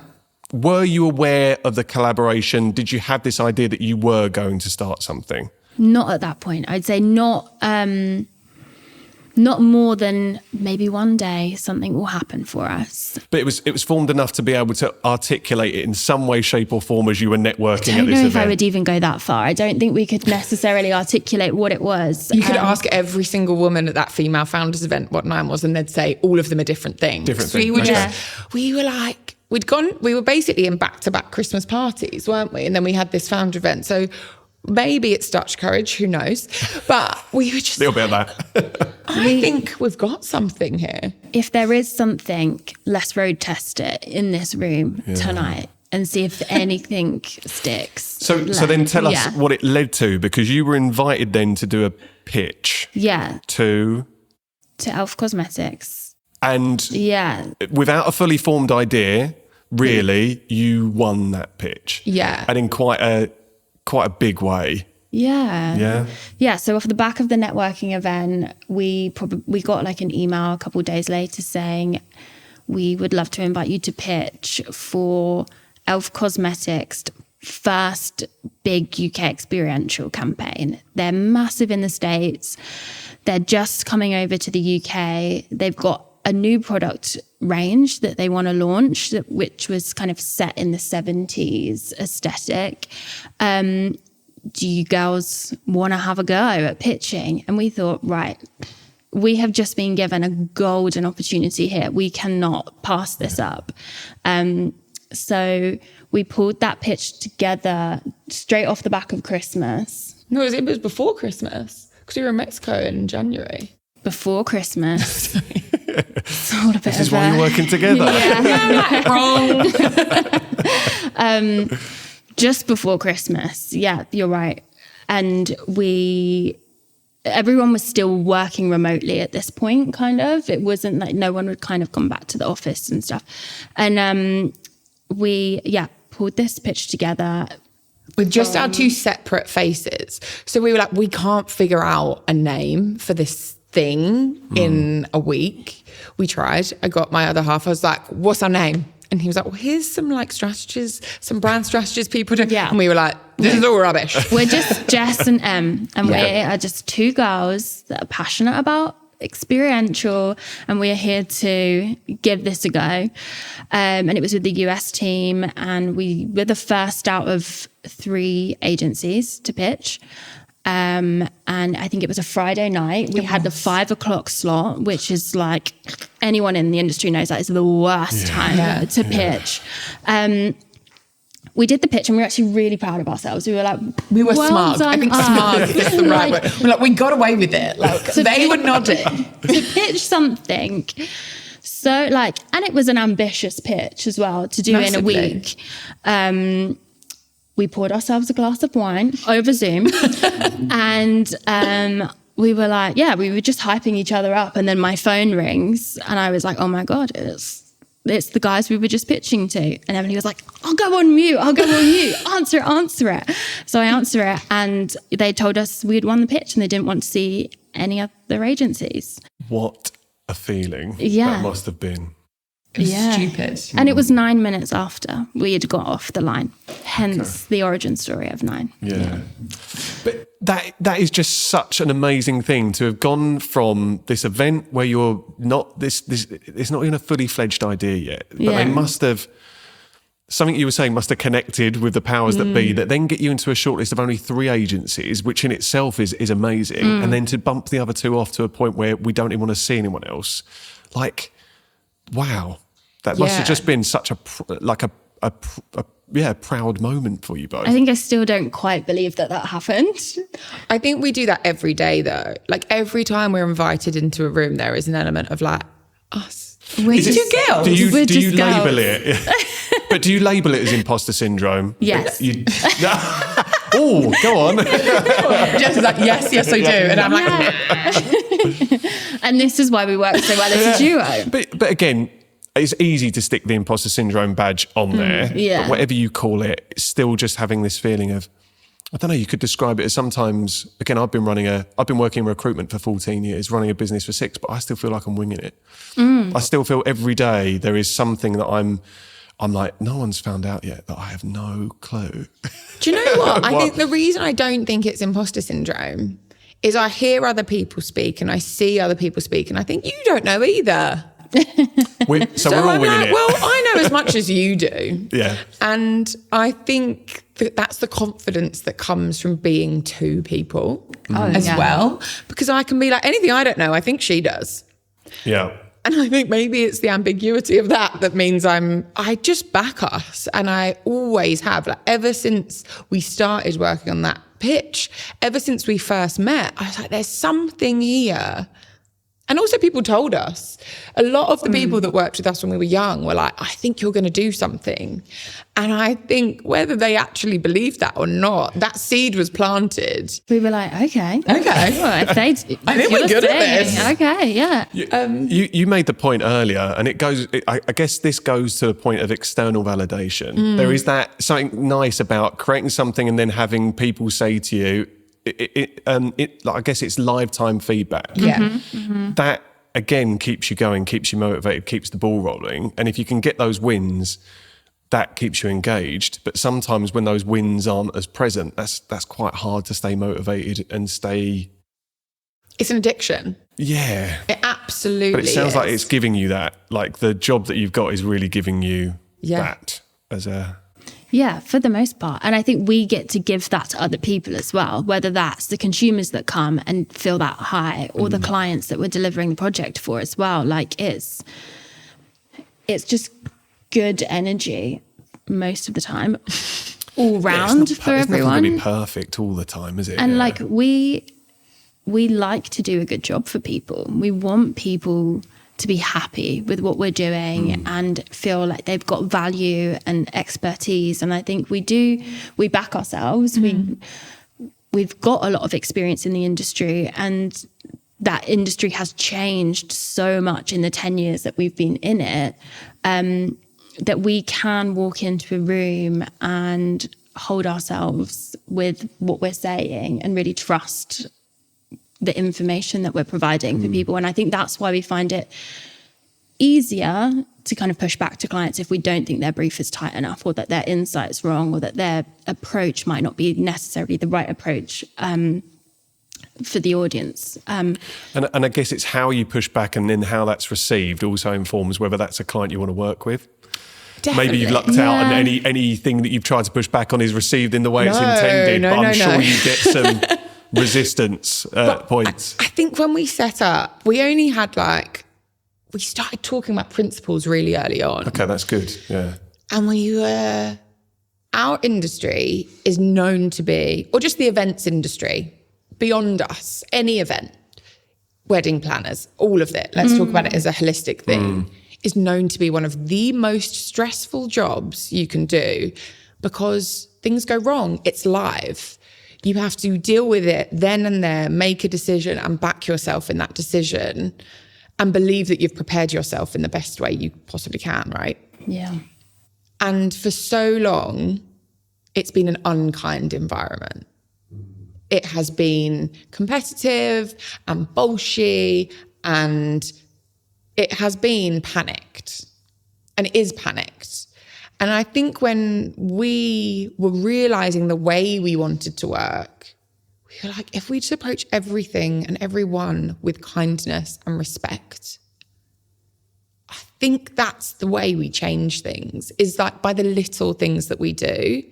Were you aware of the collaboration? Did you have this idea that you were going to start something? Not at that point. I'd say not more than maybe one day something will happen for us. But it was formed enough to be able to articulate it in some way, shape or form as you were networking at this event. I don't know if I would even go that far. I don't think we could necessarily articulate what it was. You could ask every single woman at that female founders event what Nine was, and they'd say all of them are different things. We were basically in back-to-back Christmas parties, weren't we? And then we had this founder event. So maybe it's Dutch courage, who knows? But we were just... A little bit of that. I think we've got something here. If there is something, let's road test it in this room tonight and see if anything sticks. So then tell us what it led to, because you were invited then to do a pitch. Yeah. To Elf Cosmetics. And without a fully formed idea, really, you won that pitch. Yeah. And in quite a big way. Yeah. So off the back of the networking event, we got like an email a couple of days later saying we would love to invite you to pitch for Elf Cosmetics' first big UK experiential campaign. They're massive in the States. They're just coming over to the UK. They've got a new product range that they want to launch, which was kind of set in the 70s aesthetic. Do you girls want to have a go at pitching? And we thought, right, we have just been given a golden opportunity here. We cannot pass this up. So we pulled that pitch together straight off the back of Christmas. No, it was before Christmas, because we were in Mexico in January. Before Christmas. Sort of this is why you're working together. Wrong. Just before Christmas. Yeah, you're right. And everyone was still working remotely at this point, kind of. It wasn't like no one would kind of come back to the office and stuff. And we pulled this pitch together. With just our two separate faces. So we were like, we can't figure out a name for this thing in a week. We tried. I got my other half. I was like, what's our name? And he was like, well, here's some like strategies, some brand strategies people do. Yeah. And we were like, this is all rubbish. We're just Jess and Em. And we are just two girls that are passionate about experiential, and we are here to give this a go. And it was with the US team, and we were the first out of 3 agencies to pitch. And I think it was a Friday night. We had the 5 o'clock slot, which is like anyone in the industry knows that is the worst time to pitch. We did the pitch and we were actually really proud of ourselves. We were like, we were well smug. I think smug is the right word. We're like, we got away with it. Like they were nodding. To pitch something. So like, and it was an ambitious pitch as well to do Massively. in a week. We poured ourselves a glass of wine over Zoom and we were like, we were just hyping each other up. And then my phone rings and I was like, oh my God, it's the guys we were just pitching to. And Emily was like, I'll go on mute. Answer it. So I answer it. And they told us we'd won the pitch and they didn't want to see any other agencies. What a feeling that must have been. Stupid. And it was 9 minutes after we had got off the line. Hence the origin story of Nine. Yeah. But that is just such an amazing thing to have gone from this event where you're not it's not even a fully fledged idea yet. But they must have, something you were saying must have connected with the powers that be, that then get you into a shortlist of only 3 agencies, which in itself is amazing. And then to bump the other 2 off to a point where we don't even want to see anyone else. Like, wow, that must have just been such a proud moment for you both. I think I still don't quite believe that happened. I think we do that every day though. Like every time we're invited into a room, there is an element of like, us. We're just girls. Do you just label girls. it? But do you label it as imposter syndrome? Yes. Oh, go on. Jess is like, yes, I do. And I'm like, And this is why we work so well as a duo. But again, it's easy to stick the imposter syndrome badge on there. yeah. But whatever you call it, it's still just having this feeling of, I don't know, you could describe it as sometimes, again, I've been working in recruitment for 14 years, running a business for 6, but I still feel like I'm winging it. I still feel every day there is something that I'm like, no one's found out yet, that I have no clue. do you know what? I think the reason I don't think it's imposter syndrome is I hear other people speak and I see other people speak and I think, you don't know either. We're all I'm winging like, it. well, I know as much as you do. Yeah. And I think that's the confidence that comes from being two people as well. Because I can be like, anything I don't know, I think she does. Yeah. And I think maybe it's the ambiguity of that means I just back us. And I always have, like, ever since we started working on that pitch, ever since we first met, I was like, there's something here. And also people told us, a lot of the people that worked with us when we were young were like, I think you're going to do something. And I think whether they actually believed that or not, that seed was planted. We were like, okay. Okay. Well, if I think we're good at this. Okay, yeah. You made the point earlier, and it goes. I guess this goes to a point of external validation. There is that something nice about creating something and then having people say to you, I guess it's lifetime feedback. Yeah. That again keeps you going, keeps you motivated, keeps the ball rolling. And if you can get those wins, that keeps you engaged. But sometimes when those wins aren't as present, that's quite hard to stay motivated and stay. It's an addiction. Yeah. It absolutely But it sounds is. like it's giving you that. Like the job that you've got is really giving you that as a. Yeah, for the most part. And I think we get to give that to other people as well, whether that's the consumers that come and feel that high or the clients that we're delivering the project for as well. Like it's just good energy most of the time, all round for everyone. It's never going to be perfect all the time, is it? And like we like to do a good job for people. We want people to be happy with what we're doing and feel like they've got value and expertise. And I think we back ourselves. We've got a lot of experience in the industry, and that industry has changed so much in the 10 years that we've been in it, that we can walk into a room and hold ourselves with what we're saying and really trust the information that we're providing for people. And I think that's why we find it easier to kind of push back to clients if we don't think their brief is tight enough, or that their insight's wrong, or that their approach might not be necessarily the right approach for the audience. And I guess it's how you push back and then how that's received also informs whether that's a client you want to work with. Definitely. Maybe you've lucked out and anything that you've tried to push back on is received in the way it's intended, but I'm sure you get some resistance points. I think when we set up, we only had we started talking about principles really early on. Okay, that's good. Yeah. And our industry is known to be, or just the events industry, beyond us, any event, wedding planners, all of it, let's talk about it as a holistic thing, is known to be one of the most stressful jobs you can do because things go wrong. It's live. You have to deal with it then and there, make a decision and back yourself in that decision and believe that you've prepared yourself in the best way you possibly can, right? Yeah. And for so long, it's been an unkind environment. It has been competitive and bolshy, and it has been panicked, and it is panicked. And I think when we were realizing the way we wanted to work, we were like, if we just approach everything and everyone with kindness and respect, I think that's the way we change things, is like by the little things that we do.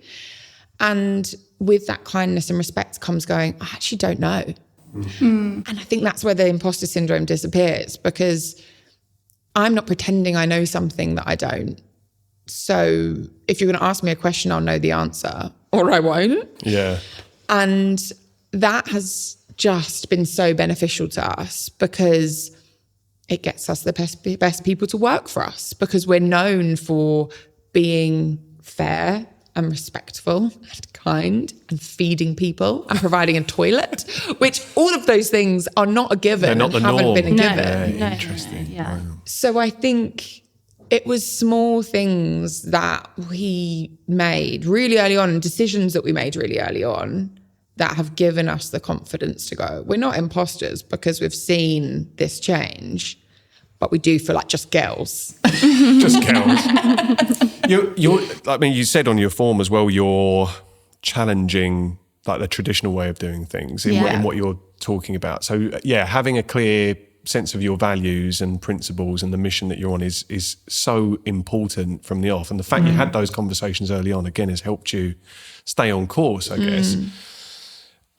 And with that kindness and respect comes going, I actually don't know. And I think that's where the imposter syndrome disappears, because I'm not pretending I know something that I don't. So if you're going to ask me a question, I'll know the answer, or I won't. Yeah. And that has just been so beneficial to us, because it gets us the best people to work for us, because we're known for being fair and respectful and kind and feeding people and providing a toilet, which all of those things are not a given. They're not and the haven't norm. been a No, given. no, Interesting. yeah. Wow. So I think it was small things that we made really early on, and decisions that we made really early on, that have given us the confidence to go, we're not imposters because we've seen this change, but we do feel like just girls. Just girls. I mean, you said on your form as well, you're challenging like the traditional way of doing things in what you're talking about. So yeah, having a clear sense of your values and principles and the mission that you're on is so important from the off. And the fact you had those conversations early on, again, has helped you stay on course, I guess.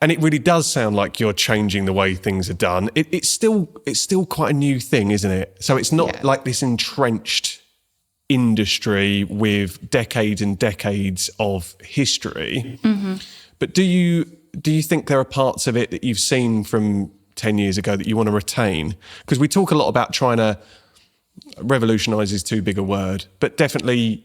And it really does sound like you're changing the way things are done. It's still quite a new thing, isn't it? So it's not like this entrenched industry with decades and decades of history. But do you think there are parts of it that you've seen from 10 years ago that you want to retain? Because we talk a lot about trying to revolutionise is too big a word, but definitely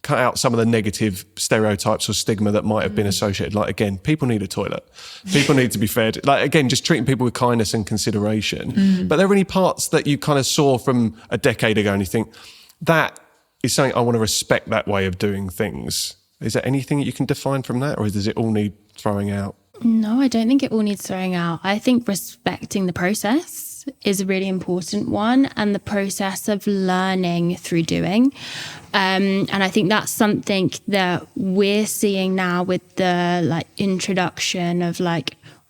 cut out some of the negative stereotypes or stigma that might have been associated. Like, again, people need a toilet. People need to be fed. Like, again, just treating people with kindness and consideration. But are there any parts that you kind of saw from a decade ago and you think, that is something I want to respect, that way of doing things? Is there anything that you can define from that, or does it all need throwing out? No, I don't think it all needs throwing out. I think respecting the process is a really important one, and the process of learning through doing. And I think that's something that we're seeing now with the introduction of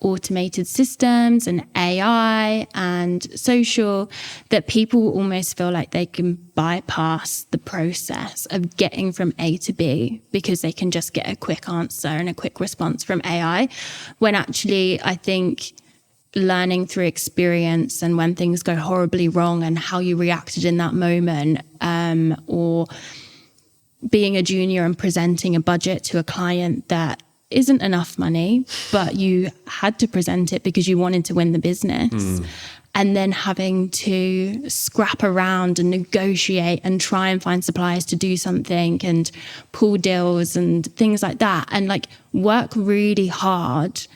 automated systems and AI and social, that people almost feel like they can bypass the process of getting from A to B because they can just get a quick answer and a quick response from AI, when actually I think learning through experience and when things go horribly wrong and how you reacted in that moment, or being a junior and presenting a budget to a client that isn't enough money, but you had to present it because you wanted to win the business. And then having to scrap around and negotiate and try and find suppliers to do something and pull deals and things like that. And work really hard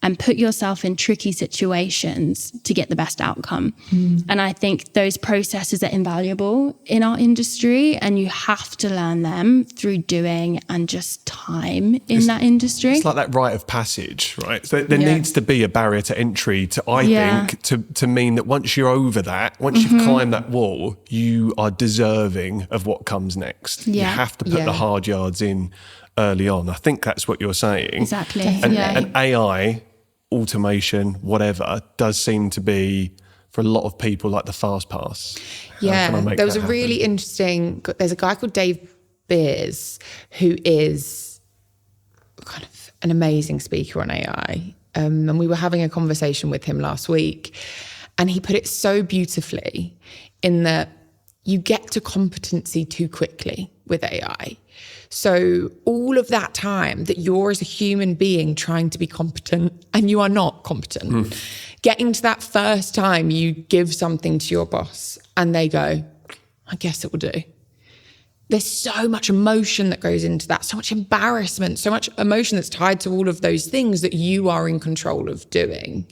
and put yourself in tricky situations to get the best outcome. And I think those processes are invaluable in our industry, and you have to learn them through doing and just time in that industry. It's like that rite of passage, right? So there needs to be a barrier to entry I think, to mean that once you're over that, once you've climbed that wall, you are deserving of what comes next. You have to put the hard yards in early on. I think that's what you're saying. Exactly. And AI, automation, whatever, does seem to be, for a lot of people, like the fast pass. There was a really interesting, there's a guy called Dave Beers who is kind of an amazing speaker on AI. And we were having a conversation with him last week, and he put it so beautifully in that you get to competency too quickly with AI. So all of that time that you're as a human being trying to be competent and you are not competent, getting to that first time you give something to your boss and they go, I guess it will do. There's so much emotion that goes into that, so much embarrassment, so much emotion that's tied to all of those things that you are in control of doing.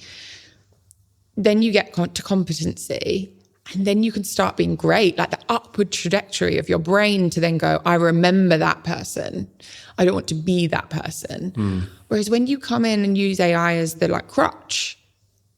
Then you get to competency, and then you can start being great, like the upward trajectory of your brain to then go, I remember that person. I don't want to be that person. Whereas when you come in and use AI as the crutch,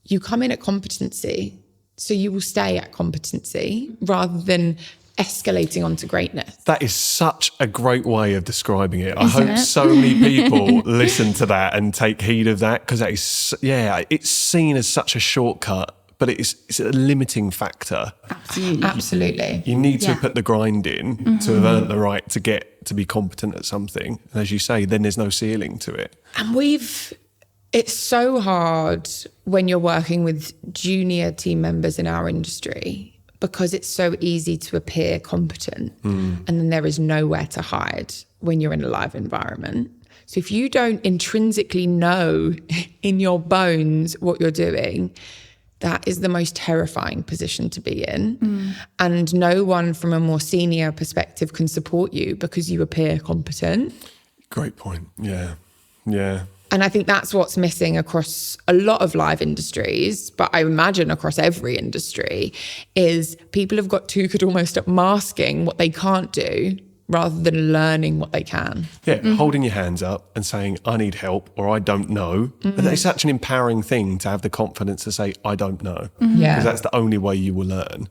you come in at competency. So you will stay at competency rather than escalating onto greatness. That is such a great way of describing it. I hope so many people listen to that and take heed of that, because that is, it's seen as such a shortcut, but it's a limiting factor. Absolutely. You need to put the grind in to have earned the right to get to be competent at something. And as you say, then there's no ceiling to it. And it's so hard when you're working with junior team members in our industry, because it's so easy to appear competent and then there is nowhere to hide when you're in a live environment. So if you don't intrinsically know in your bones what you're doing, that is the most terrifying position to be in. And no one from a more senior perspective can support you because you appear competent. Great point. Yeah. Yeah. And I think that's what's missing across a lot of live industries, but I imagine across every industry, is people have got too good almost at masking what they can't do rather than learning what they can. Yeah, holding your hands up and saying, I need help or I don't know. And it's such an empowering thing to have the confidence to say, I don't know. Yeah. Because that's the only way you will learn.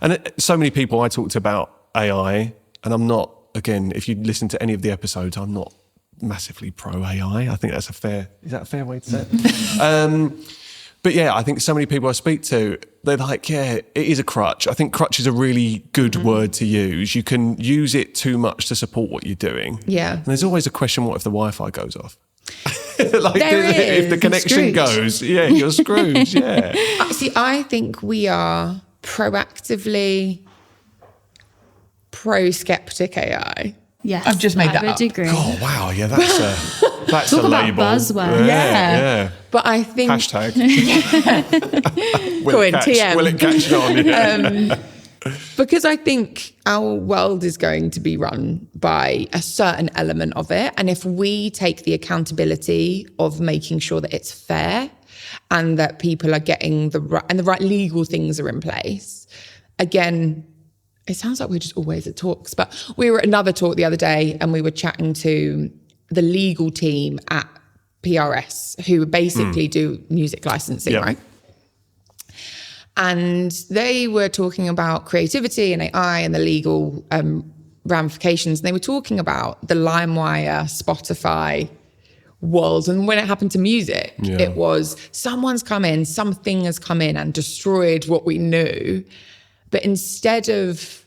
And so many people I talked about AI, and I'm not, again, if you listen to any of the episodes, I'm not massively pro AI. I think that's is that a fair way to say it? But yeah, I think so many people I speak to, they're like, yeah, it is a crutch. I think crutch is a really good word to use. You can use it too much to support what you're doing. Yeah. And there's always a question, what if the Wi-Fi goes off? If the connection goes, yeah, you're screwed, yeah. See, I think we are proactively pro-skeptic AI. Yes, I've just made that I up. would agree. Oh, wow, yeah, that's Talk a about label. buzzword. Yeah. But I think... Hashtag. Go in, TM. Will it catch on? Yeah. Because I think our world is going to be run by a certain element of it. And if we take the accountability of making sure that it's fair and that people are getting the right legal things are in place, again, it sounds like we're just always at talks, but we were at another talk the other day and we were chatting to the legal team at PRS who basically do music licensing, right? And they were talking about creativity and AI and the legal ramifications. And they were talking about the LimeWire, Spotify world. And when it happened to music, it was something has come in and destroyed what we knew. But instead of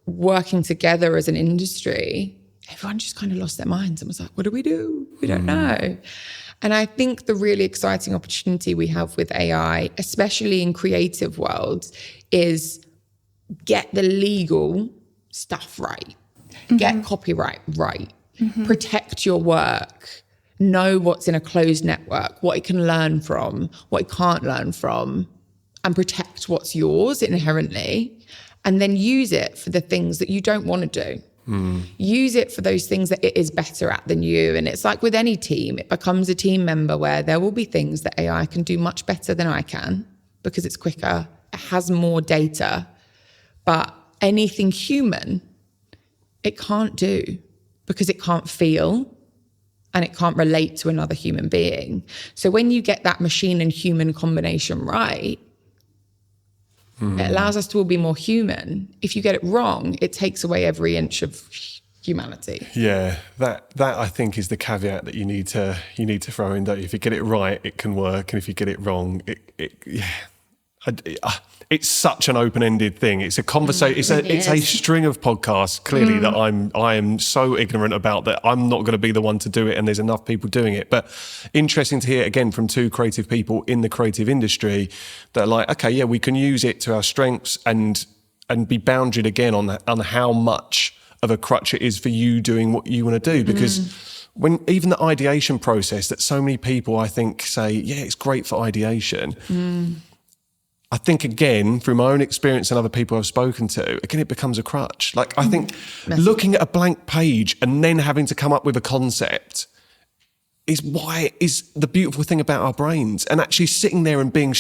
working together as an industry, everyone just kind of lost their minds and was like, what do? We don't know. And I think the really exciting opportunity we have with AI, especially in creative worlds, is get the legal stuff right, get copyright right, protect your work, know what's in a closed network, what it can learn from, what it can't learn from, and protect what's yours inherently, and then use it for the things that you don't want to do. Use it for those things that it is better at than you. And it's like with any team, it becomes a team member where there will be things that AI can do much better than I can because it's quicker, it has more data. But anything human, it can't do because it can't feel and it can't relate to another human being. So when you get that machine and human combination right, it allows us to all be more human. If you get it wrong, it takes away every inch of humanity. Yeah, that I think is the caveat that you need to throw in. That if you get it right, it can work, and if you get it wrong, it's such an open-ended thing. It's a conversation. It's a string of podcasts. Clearly, that I am so ignorant about that. I'm not going to be the one to do it, and there's enough people doing it. But interesting to hear again from two creative people in the creative industry that are like, okay, yeah, we can use it to our strengths and be boundaried again on how much of a crutch it is for you doing what you want to do. Because when even the ideation process that so many people I think say, yeah, it's great for ideation. I think, again, through my own experience and other people I've spoken to, again, it becomes a crutch. Like, I think looking at a blank page and then having to come up with a concept is the beautiful thing about our brains. And actually sitting there and being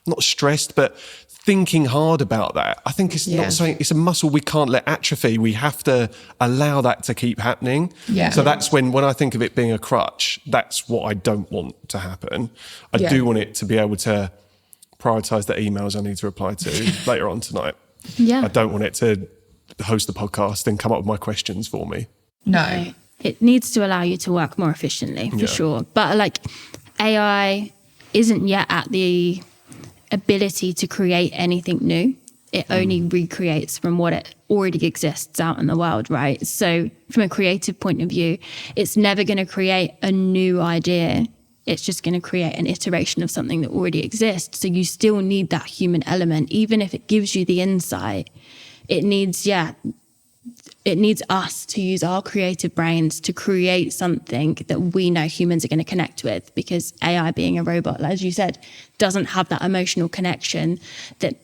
not stressed, but thinking hard about that. I think it's not something, it's a muscle we can't let atrophy. We have to allow that to keep happening. Yeah. So that's when I think of it being a crutch, that's what I don't want to happen. I do want it to be able to prioritise the emails I need to reply to later on tonight. Yeah. I don't want it to host the podcast and come up with my questions for me. No. It needs to allow you to work more efficiently, for sure. But like AI isn't yet at the ability to create anything new. It only recreates from what it already exists out in the world, right? So from a creative point of view, it's never going to create a new idea it's just going to create an iteration of something that already exists. So you still need that human element, even if it gives you the insight. It needs us to use our creative brains to create something that we know humans are going to connect with, because AI, being a robot, as you said, doesn't have that emotional connection that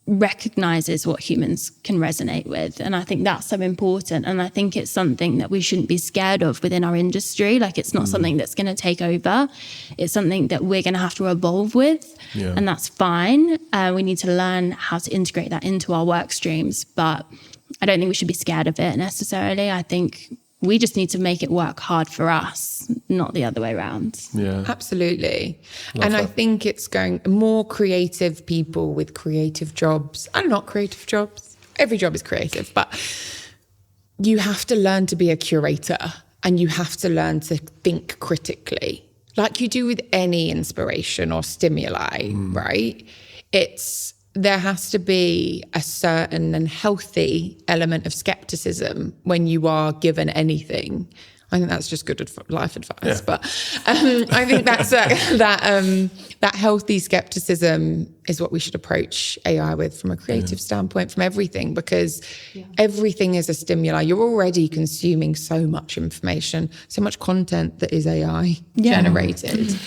recognizes what humans can resonate with. And I think that's so important. And I think it's something that we shouldn't be scared of within our industry. Like, it's not something that's going to take over. It's something that we're going to have to evolve with. Yeah. And that's fine. We need to learn how to integrate that into our work streams. But I don't think we should be scared of it necessarily. I think we just need to make it work hard for us, not the other way around. Yeah. Absolutely. Love and that. I think it's going more creative people with creative jobs and not creative jobs. Every job is creative, but you have to learn to be a curator, and you have to learn to think critically, like you do with any inspiration or stimuli, right? There has to be a certain and healthy element of skepticism when you are given anything. I think that's just good life advice, but I think that's that healthy skepticism is what we should approach AI with from a creative standpoint, from everything, because everything is a stimuli. You're already consuming so much information, so much content that is AI generated.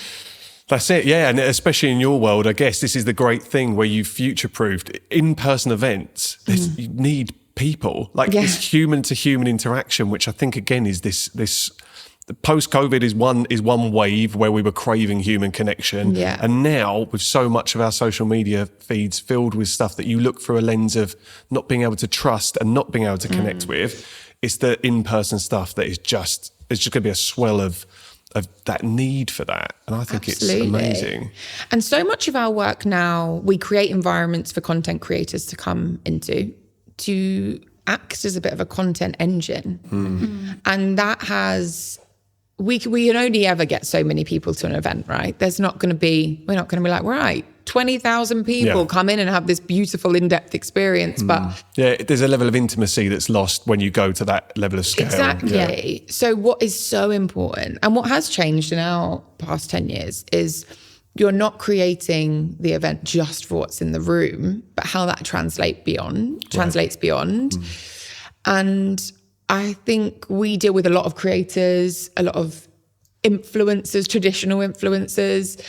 That's it, yeah. And especially in your world, I guess this is the great thing where you've future-proofed in-person events. You need people, like this human-to-human interaction, which I think, again, is this post-COVID is one wave where we were craving human connection. Yeah. And now, with so much of our social media feeds filled with stuff that you look through a lens of not being able to trust and not being able to connect with, it's the in-person stuff that is just, it's just going to be a swell of that need for that. And I think it's amazing. And so much of our work now, we create environments for content creators to come into, to act as a bit of a content engine. And that has, we can only ever get so many people to an event, right? We're not going to be like, right, 20,000 people come in and have this beautiful in-depth experience. But there's a level of intimacy that's lost when you go to that level of scale. Exactly. So what is so important, and what has changed in our past 10 years, is you're not creating the event just for what's in the room, but how that translates beyond. And I think we deal with a lot of creators, a lot of influencers, traditional influencers,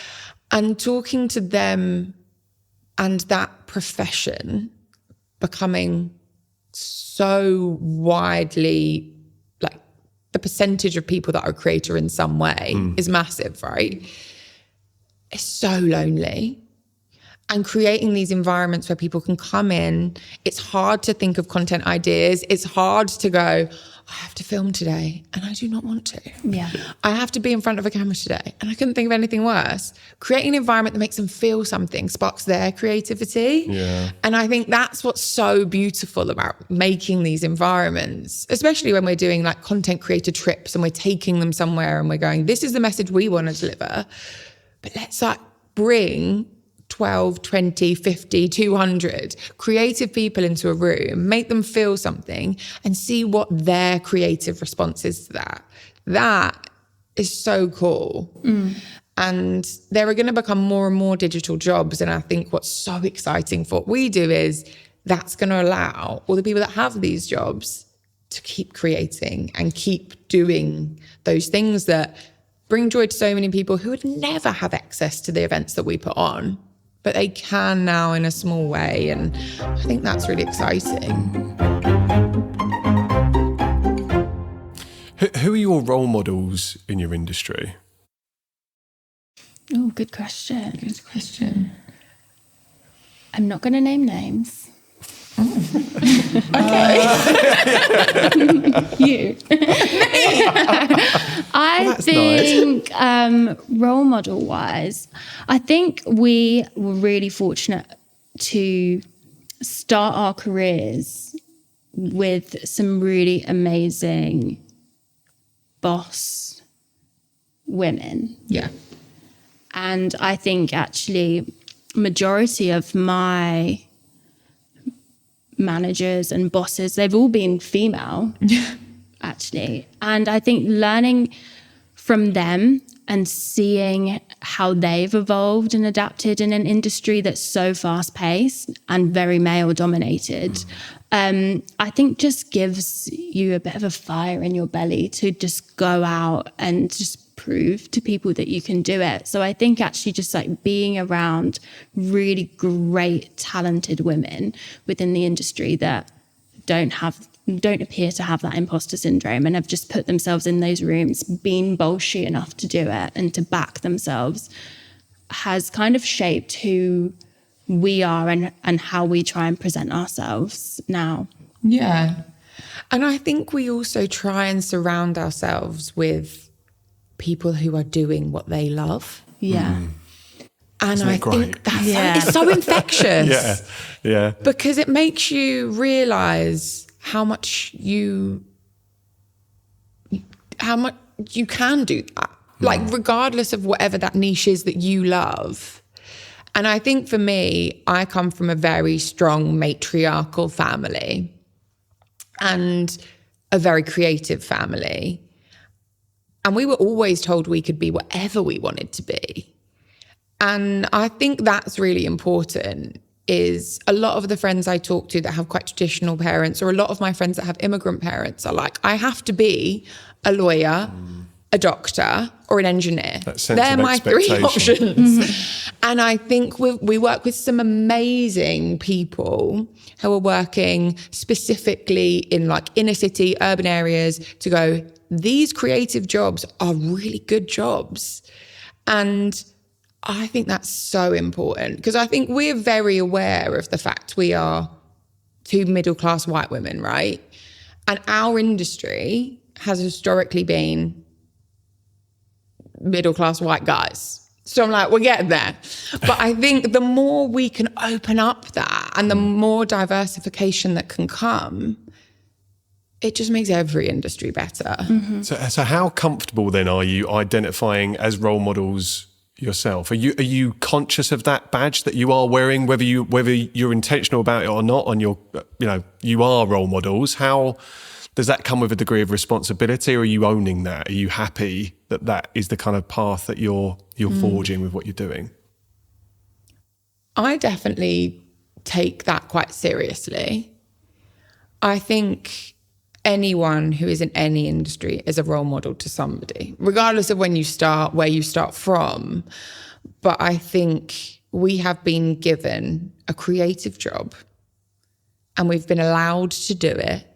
and talking to them and that profession becoming so widely, like, the percentage of people that are a creator in some way is massive, right? It's so lonely. And creating these environments where people can come in, it's hard to think of content ideas. It's hard to go, I have to film today and I do not want to. Yeah. I have to be in front of a camera today and I couldn't think of anything worse. Creating an environment that makes them feel something sparks their creativity. Yeah. And I think that's what's so beautiful about making these environments, especially when we're doing like content creator trips and we're taking them somewhere and we're going, this is the message we want to deliver. But let's like bring 12, 20, 50, 200 creative people into a room, make them feel something and see what their creative response is to that. That is so cool. And there are going to become more and more digital jobs. And I think what's so exciting for what we do is that's going to allow all the people that have these jobs to keep creating and keep doing those things that bring joy to so many people who would never have access to the events that we put on, but they can now in a small way. And I think that's really exciting. Who are your role models in your industry? Oh, good question. I'm not going to name names. Okay. You. I think role model wise, I think we were really fortunate to start our careers with some really amazing boss women. Yeah. And I think actually majority of my managers and bosses, they've all been female, actually. And I think learning from them and seeing how they've evolved and adapted in an industry that's so fast paced and very male dominated, I think just gives you a bit of a fire in your belly to just go out and just prove to people that you can do it. So I think actually just like being around really great, talented women within the industry that don't appear to have that imposter syndrome and have just put themselves in those rooms, been bolshy enough to do it and to back themselves, has kind of shaped who we are and how we try and present ourselves now. Yeah. And I think we also try and surround ourselves with people who are doing what they love. Yeah. And Isn't I it great? think it's so infectious. Yeah. Because it makes you realize how much you can do that. Like, regardless of whatever that niche is that you love. And I think for me, I come from a very strong matriarchal family and a very creative family. And we were always told we could be whatever we wanted to be. And I think that's really important. Is a lot of the friends I talk to that have quite traditional parents, or a lot of my friends that have immigrant parents, are like, I have to be a lawyer, a doctor, or an engineer. They're my three options. And I think we work with some amazing people who are working specifically in like inner city, urban areas to go, these creative jobs are really good jobs. And I think that's so important, because I think we're very aware of the fact we are two middle-class white women, right? And our industry has historically been middle-class white guys. So I'm like, we're getting there. But I think the more we can open up that and the more diversification that can come, it just makes every industry better. So how comfortable then are you identifying as role models yourself? Are you conscious of that badge that you are wearing, whether you're intentional about it or not? On your, you are role models. How does that come with a degree of responsibility, or are you owning that? Are you happy that is the kind of path that you're forging with what you're doing? I definitely take that quite seriously. I think anyone who is in any industry is a role model to somebody, regardless of when you start, where you start from. But I think we have been given a creative job and we've been allowed to do it.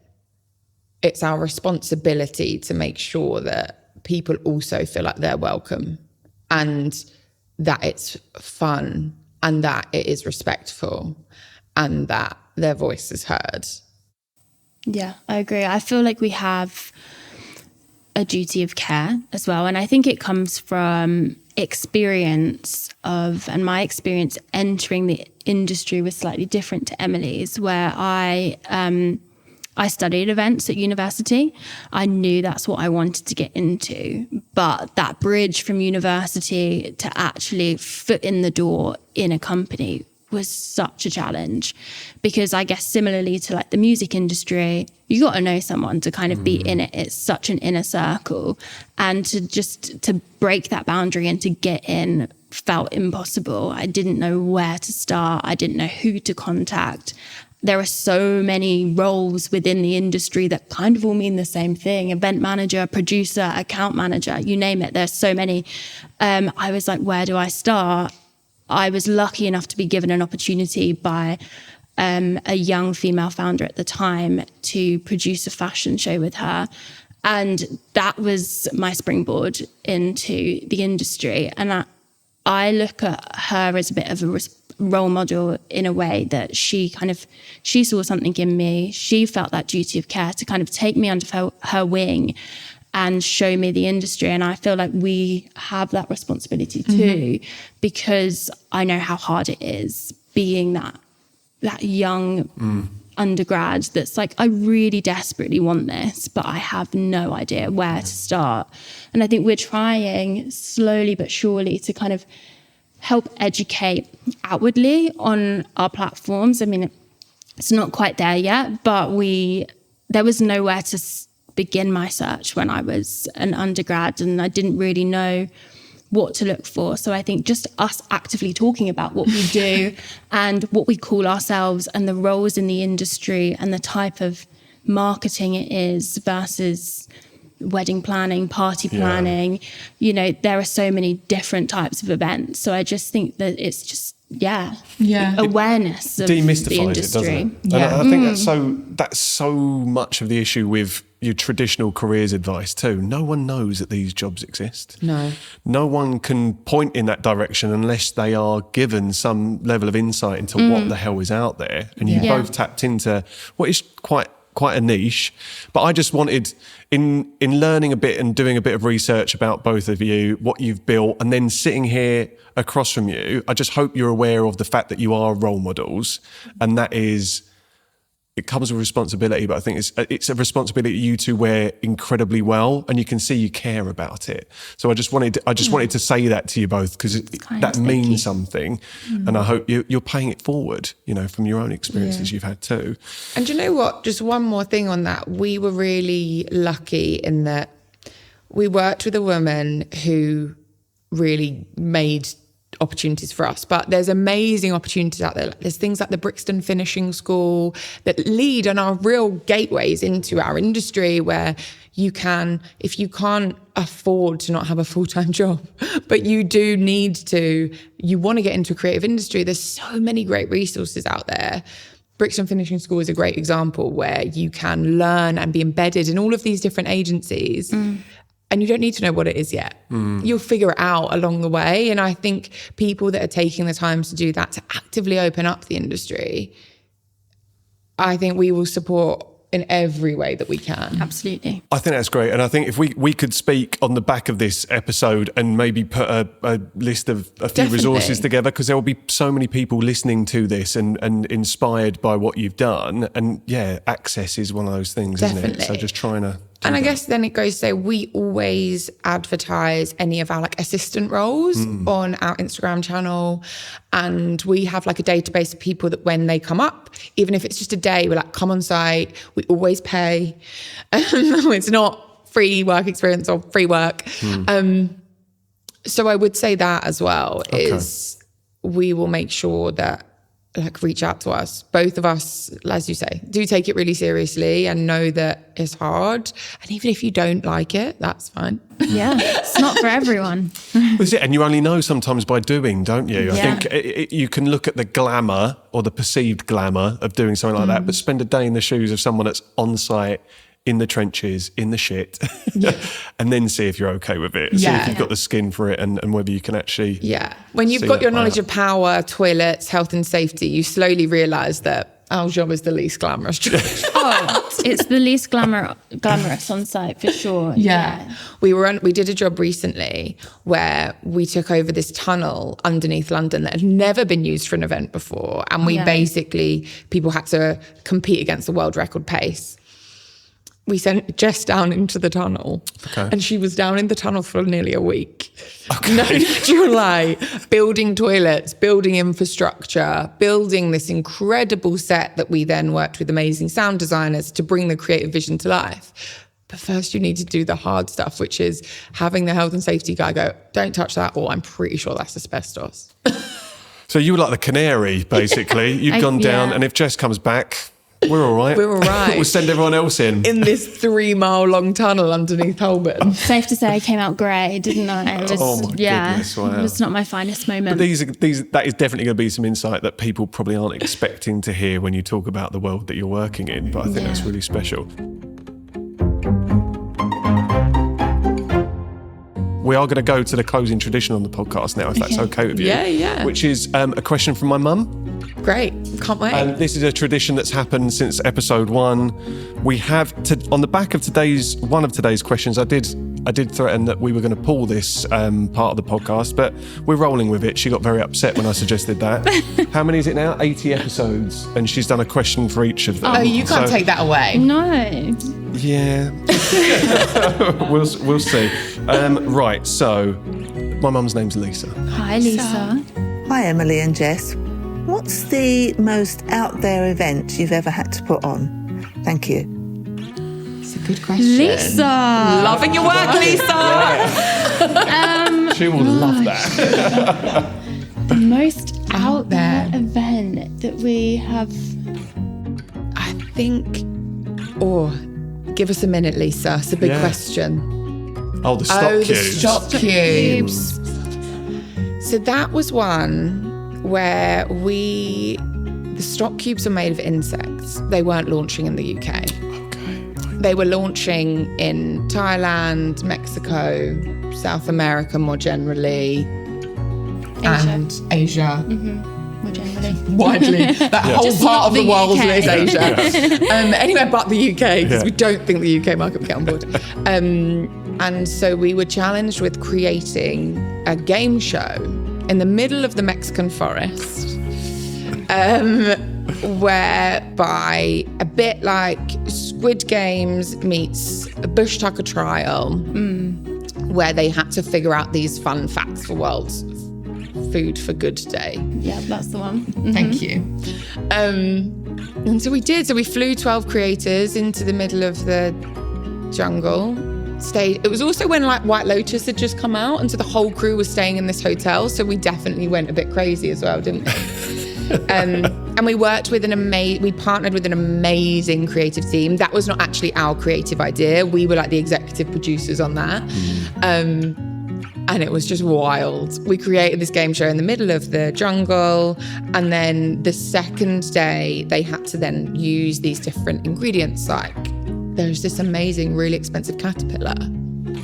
It's our responsibility to make sure that people also feel like they're welcome and that it's fun and that it is respectful and that their voice is heard. Yeah, I agree. I feel like we have a duty of care as well. And I think it comes from experience and my experience entering the industry was slightly different to Emily's, where I studied events at university. I knew that's what I wanted to get into. But that bridge from university to actually foot in the door in a company was such a challenge, because I guess similarly to like the music industry, you got to know someone to kind of be in it. It's such an inner circle, and to break that boundary and to get in felt impossible. I didn't know where to start. I didn't know who to contact. There are so many roles within the industry that kind of all mean the same thing: event manager, producer, account manager, you name it. There's so many. I was like, where do I start? I was lucky enough to be given an opportunity by a young female founder at the time to produce a fashion show with her. And that was my springboard into the industry. And I look at her as a bit of a role model in a way that she saw something in me. She felt that duty of care to kind of take me under her wing and show me the industry. And I feel like we have that responsibility too, because I know how hard it is being that young undergrad that's like, I really desperately want this, but I have no idea where to start. And I think we're trying slowly but surely to kind of help educate outwardly on our platforms. I mean, it's not quite there yet, but there was nowhere to begin my search when I was an undergrad, and I didn't really know what to look for. So I think just us actively talking about what we do and what we call ourselves and the roles in the industry and the type of marketing it is versus wedding planning, party planning, there are so many different types of events. So I just think that it's just, awareness of demystifies the industry. It, doesn't it? And I think that's so much of the issue with your traditional careers advice too. No one knows that these jobs exist. No one can point in that direction unless they are given some level of insight into what the hell is out there. And you both tapped into what is quite a niche, but I just wanted, in learning a bit and doing a bit of research about both of you, what you've built, and then sitting here across from you, I just hope you're aware of the fact that you are role models, and that is, it comes with responsibility, but I think it's a responsibility you two wear incredibly well, and you can see you care about it. So I just wanted to say that to you both, because that means something, and I hope you're paying it forward, from your own experiences you've had too. And do you know what? Just one more thing on that. We were really lucky in that we worked with a woman who really made opportunities for us, but there's amazing opportunities out there. There's things like the Brixton Finishing School that lead and are real gateways into our industry, where you can, if you can't afford to not have a full-time job, but you do need to, you want to get into a creative industry, there's so many great resources out there. Brixton Finishing School is a great example where you can learn and be embedded in all of these different agencies. And you don't need to know what it is yet. You'll figure it out along the way. And I think people that are taking the time to do that, to actively open up the industry, I think we will support in every way that we can. Absolutely. I think that's great. And I think if we could speak on the back of this episode and maybe put a list of a few resources together, because there will be so many people listening to this and inspired by what you've done. And access is one of those things, isn't it? So just trying to... And I guess then it goes to say we always advertise any of our assistant roles on our Instagram channel. And we have a database of people that when they come up, even if it's just a day, we're come on site, we always pay. It's not free work experience or free work. So I would say that as well, is we will make sure that reach out to us. Both of us, as you say, do take it really seriously and know that it's hard. And even if you don't like it, that's fine. Yeah, it's not for everyone. That's it. And you only know sometimes by doing, don't you? I think you can look at the glamour or the perceived glamour of doing something like that, but spend a day in the shoes of someone that's on site, in the trenches, in the shit, and then see if you're okay with it. See if you've got the skin for it and whether you can actually... When you've got your knowledge of power, toilets, health and safety, you slowly realise that our job is the least glamorous job. It's the least glamorous on site for sure. We did a job recently where we took over this tunnel underneath London that had never been used for an event before. And we basically, people had to compete against the world record pace. We sent Jess down into the tunnel, and she was down in the tunnel for nearly a week. No natural light, building toilets, building infrastructure, building this incredible set that we then worked with amazing sound designers to bring the creative vision to life. But first you need to do the hard stuff, which is having the health and safety guy go, don't touch that, or I'm pretty sure that's asbestos. So you were like the canary, basically. You'd gone down, and if Jess comes back... We're all right. We'll send everyone else in this 3-mile long tunnel underneath Holborn. Safe to say I came out grey, didn't I? Goodness, wow. It was not my finest moment. But that is definitely going to be some insight that people probably aren't expecting to hear when you talk about the world that you're working in. But I think that's really special. We are going to go to the closing tradition on the podcast now, if that's okay with you. Yeah. Which is a question from my mum. Great, can't wait. This is a tradition that's happened since episode 1. We have on the back of one of today's questions. I did threaten that we were going to pull this part of the podcast, but we're rolling with it. She got very upset when I suggested that. How many is it now? 80 episodes, and she's done a question for each of them. Oh, you can't take that away. No. Yeah. we'll see. Right, so my mum's name's Lisa. Hi, Lisa. Hi, Emily and Jess. What's the most out there event you've ever had to put on? Thank you. It's a good question. Lisa. Loving your work, Lisa. She will love that. The most Out there. event that we have. I think, give us a minute, Lisa. It's a big Yeah. question. Oh, the stock The cubes. stock cubes. So that was one where the stock cubes are made of insects. They weren't launching in the UK. They were launching in Thailand, Mexico, South America more generally, and Asia. More generally. Widely. That whole Just part not of the the world UK. is Asia. Anywhere but the UK, because Yeah. we don't think the UK market would get on board. And so we were challenged with creating a game show in the middle of the Mexican forest, whereby a bit like Squid Games meets a Bush Tucker trial, where they had to figure out these fun facts for World Food for Good Day. Yeah, that's the one. Thank you. And so we did. So we flew 12 creators into the middle of the jungle. Stayed. It was also when like White Lotus had just come out, and so the whole crew was staying in this hotel. So we definitely went a bit crazy as well, didn't we? And we worked with we partnered with an amazing creative team. That was not actually our creative idea. We were like the executive producers on that. And it was just wild. We created this game show in the middle of the jungle. And then the second day, they had to then use these different ingredients. Like there's this amazing, really expensive caterpillar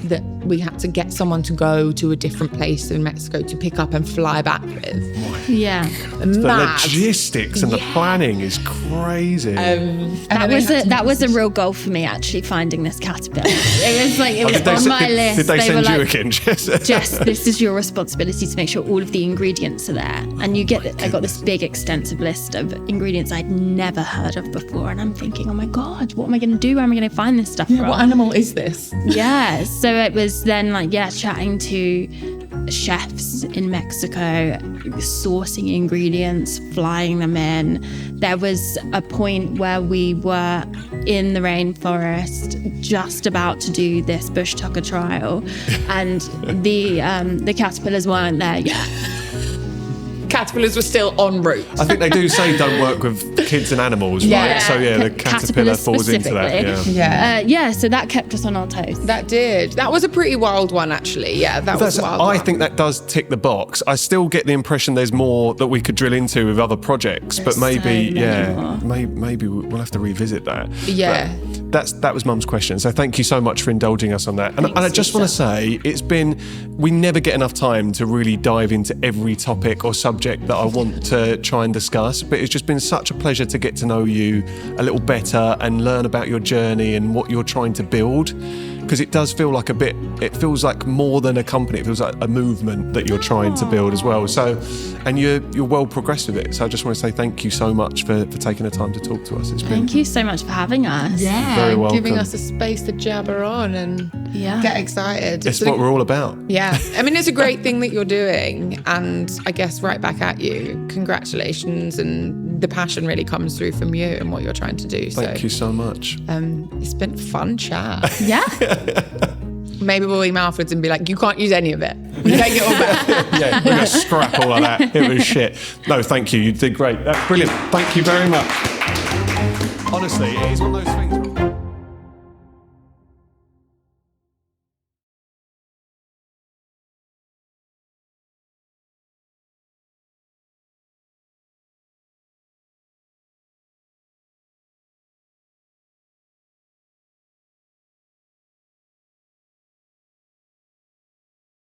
that we had to get someone to go to a different place in Mexico to pick up and fly back with. Yeah. The Mad. logistics and the planning is crazy. That was a real goal for me, actually, finding this caterpillar. It was like, it was on my list. Did they were send you like, again, Jess? Jess, this is your responsibility to make sure all of the ingredients are there. And I got this big extensive list of ingredients I'd never heard of before. And I'm thinking, oh my God, what am I going to do? Where am I going to find this stuff from? What animal is this? Yeah. So it was then chatting to chefs in Mexico, sourcing ingredients, flying them in. There was a point where we were in the rainforest just about to do this bush tucker trial, and the caterpillars weren't there yet. Caterpillars were still en route. I think they do say don't work with kids and animals, Yeah. right? So the caterpillar falls into that. Yeah. So that kept us on our toes. That did. That was a pretty wild one, actually. Yeah, that was a wild one. I think that does tick the box. I still get the impression there's more that we could drill into with other projects, but maybe, so many more. maybe we'll have to revisit that. Yeah. But that was Mum's question. So thank you so much for indulging us on that. And I just want to say, we never get enough time to really dive into every topic or subject that I want to try and discuss, but it's just been such a pleasure to get to know you a little better and learn about your journey and what you're trying to build, because it does feel like it feels like more than a company. It feels like a movement that you're trying to build as well. So, and you're well progressed with it. So I just want to say thank you so much for taking the time to talk to us. It's been Thank you so much for having us. Yeah, very welcome. giving us a space to jabber on and get excited. It's what we're all about. Yeah, I mean, it's a great thing that you're doing, and I guess right back at you. Congratulations, and the passion really comes through from you and what you're trying to do. Thank you so much. It's been fun chat. Yeah. Maybe we'll email afterwards and be like, you can't use any of it. We take it all back. Yeah, we're going to scrap all of that. It was shit. No, thank you. You did great. That's brilliant. Thank you very much. Honestly, it is one of those things where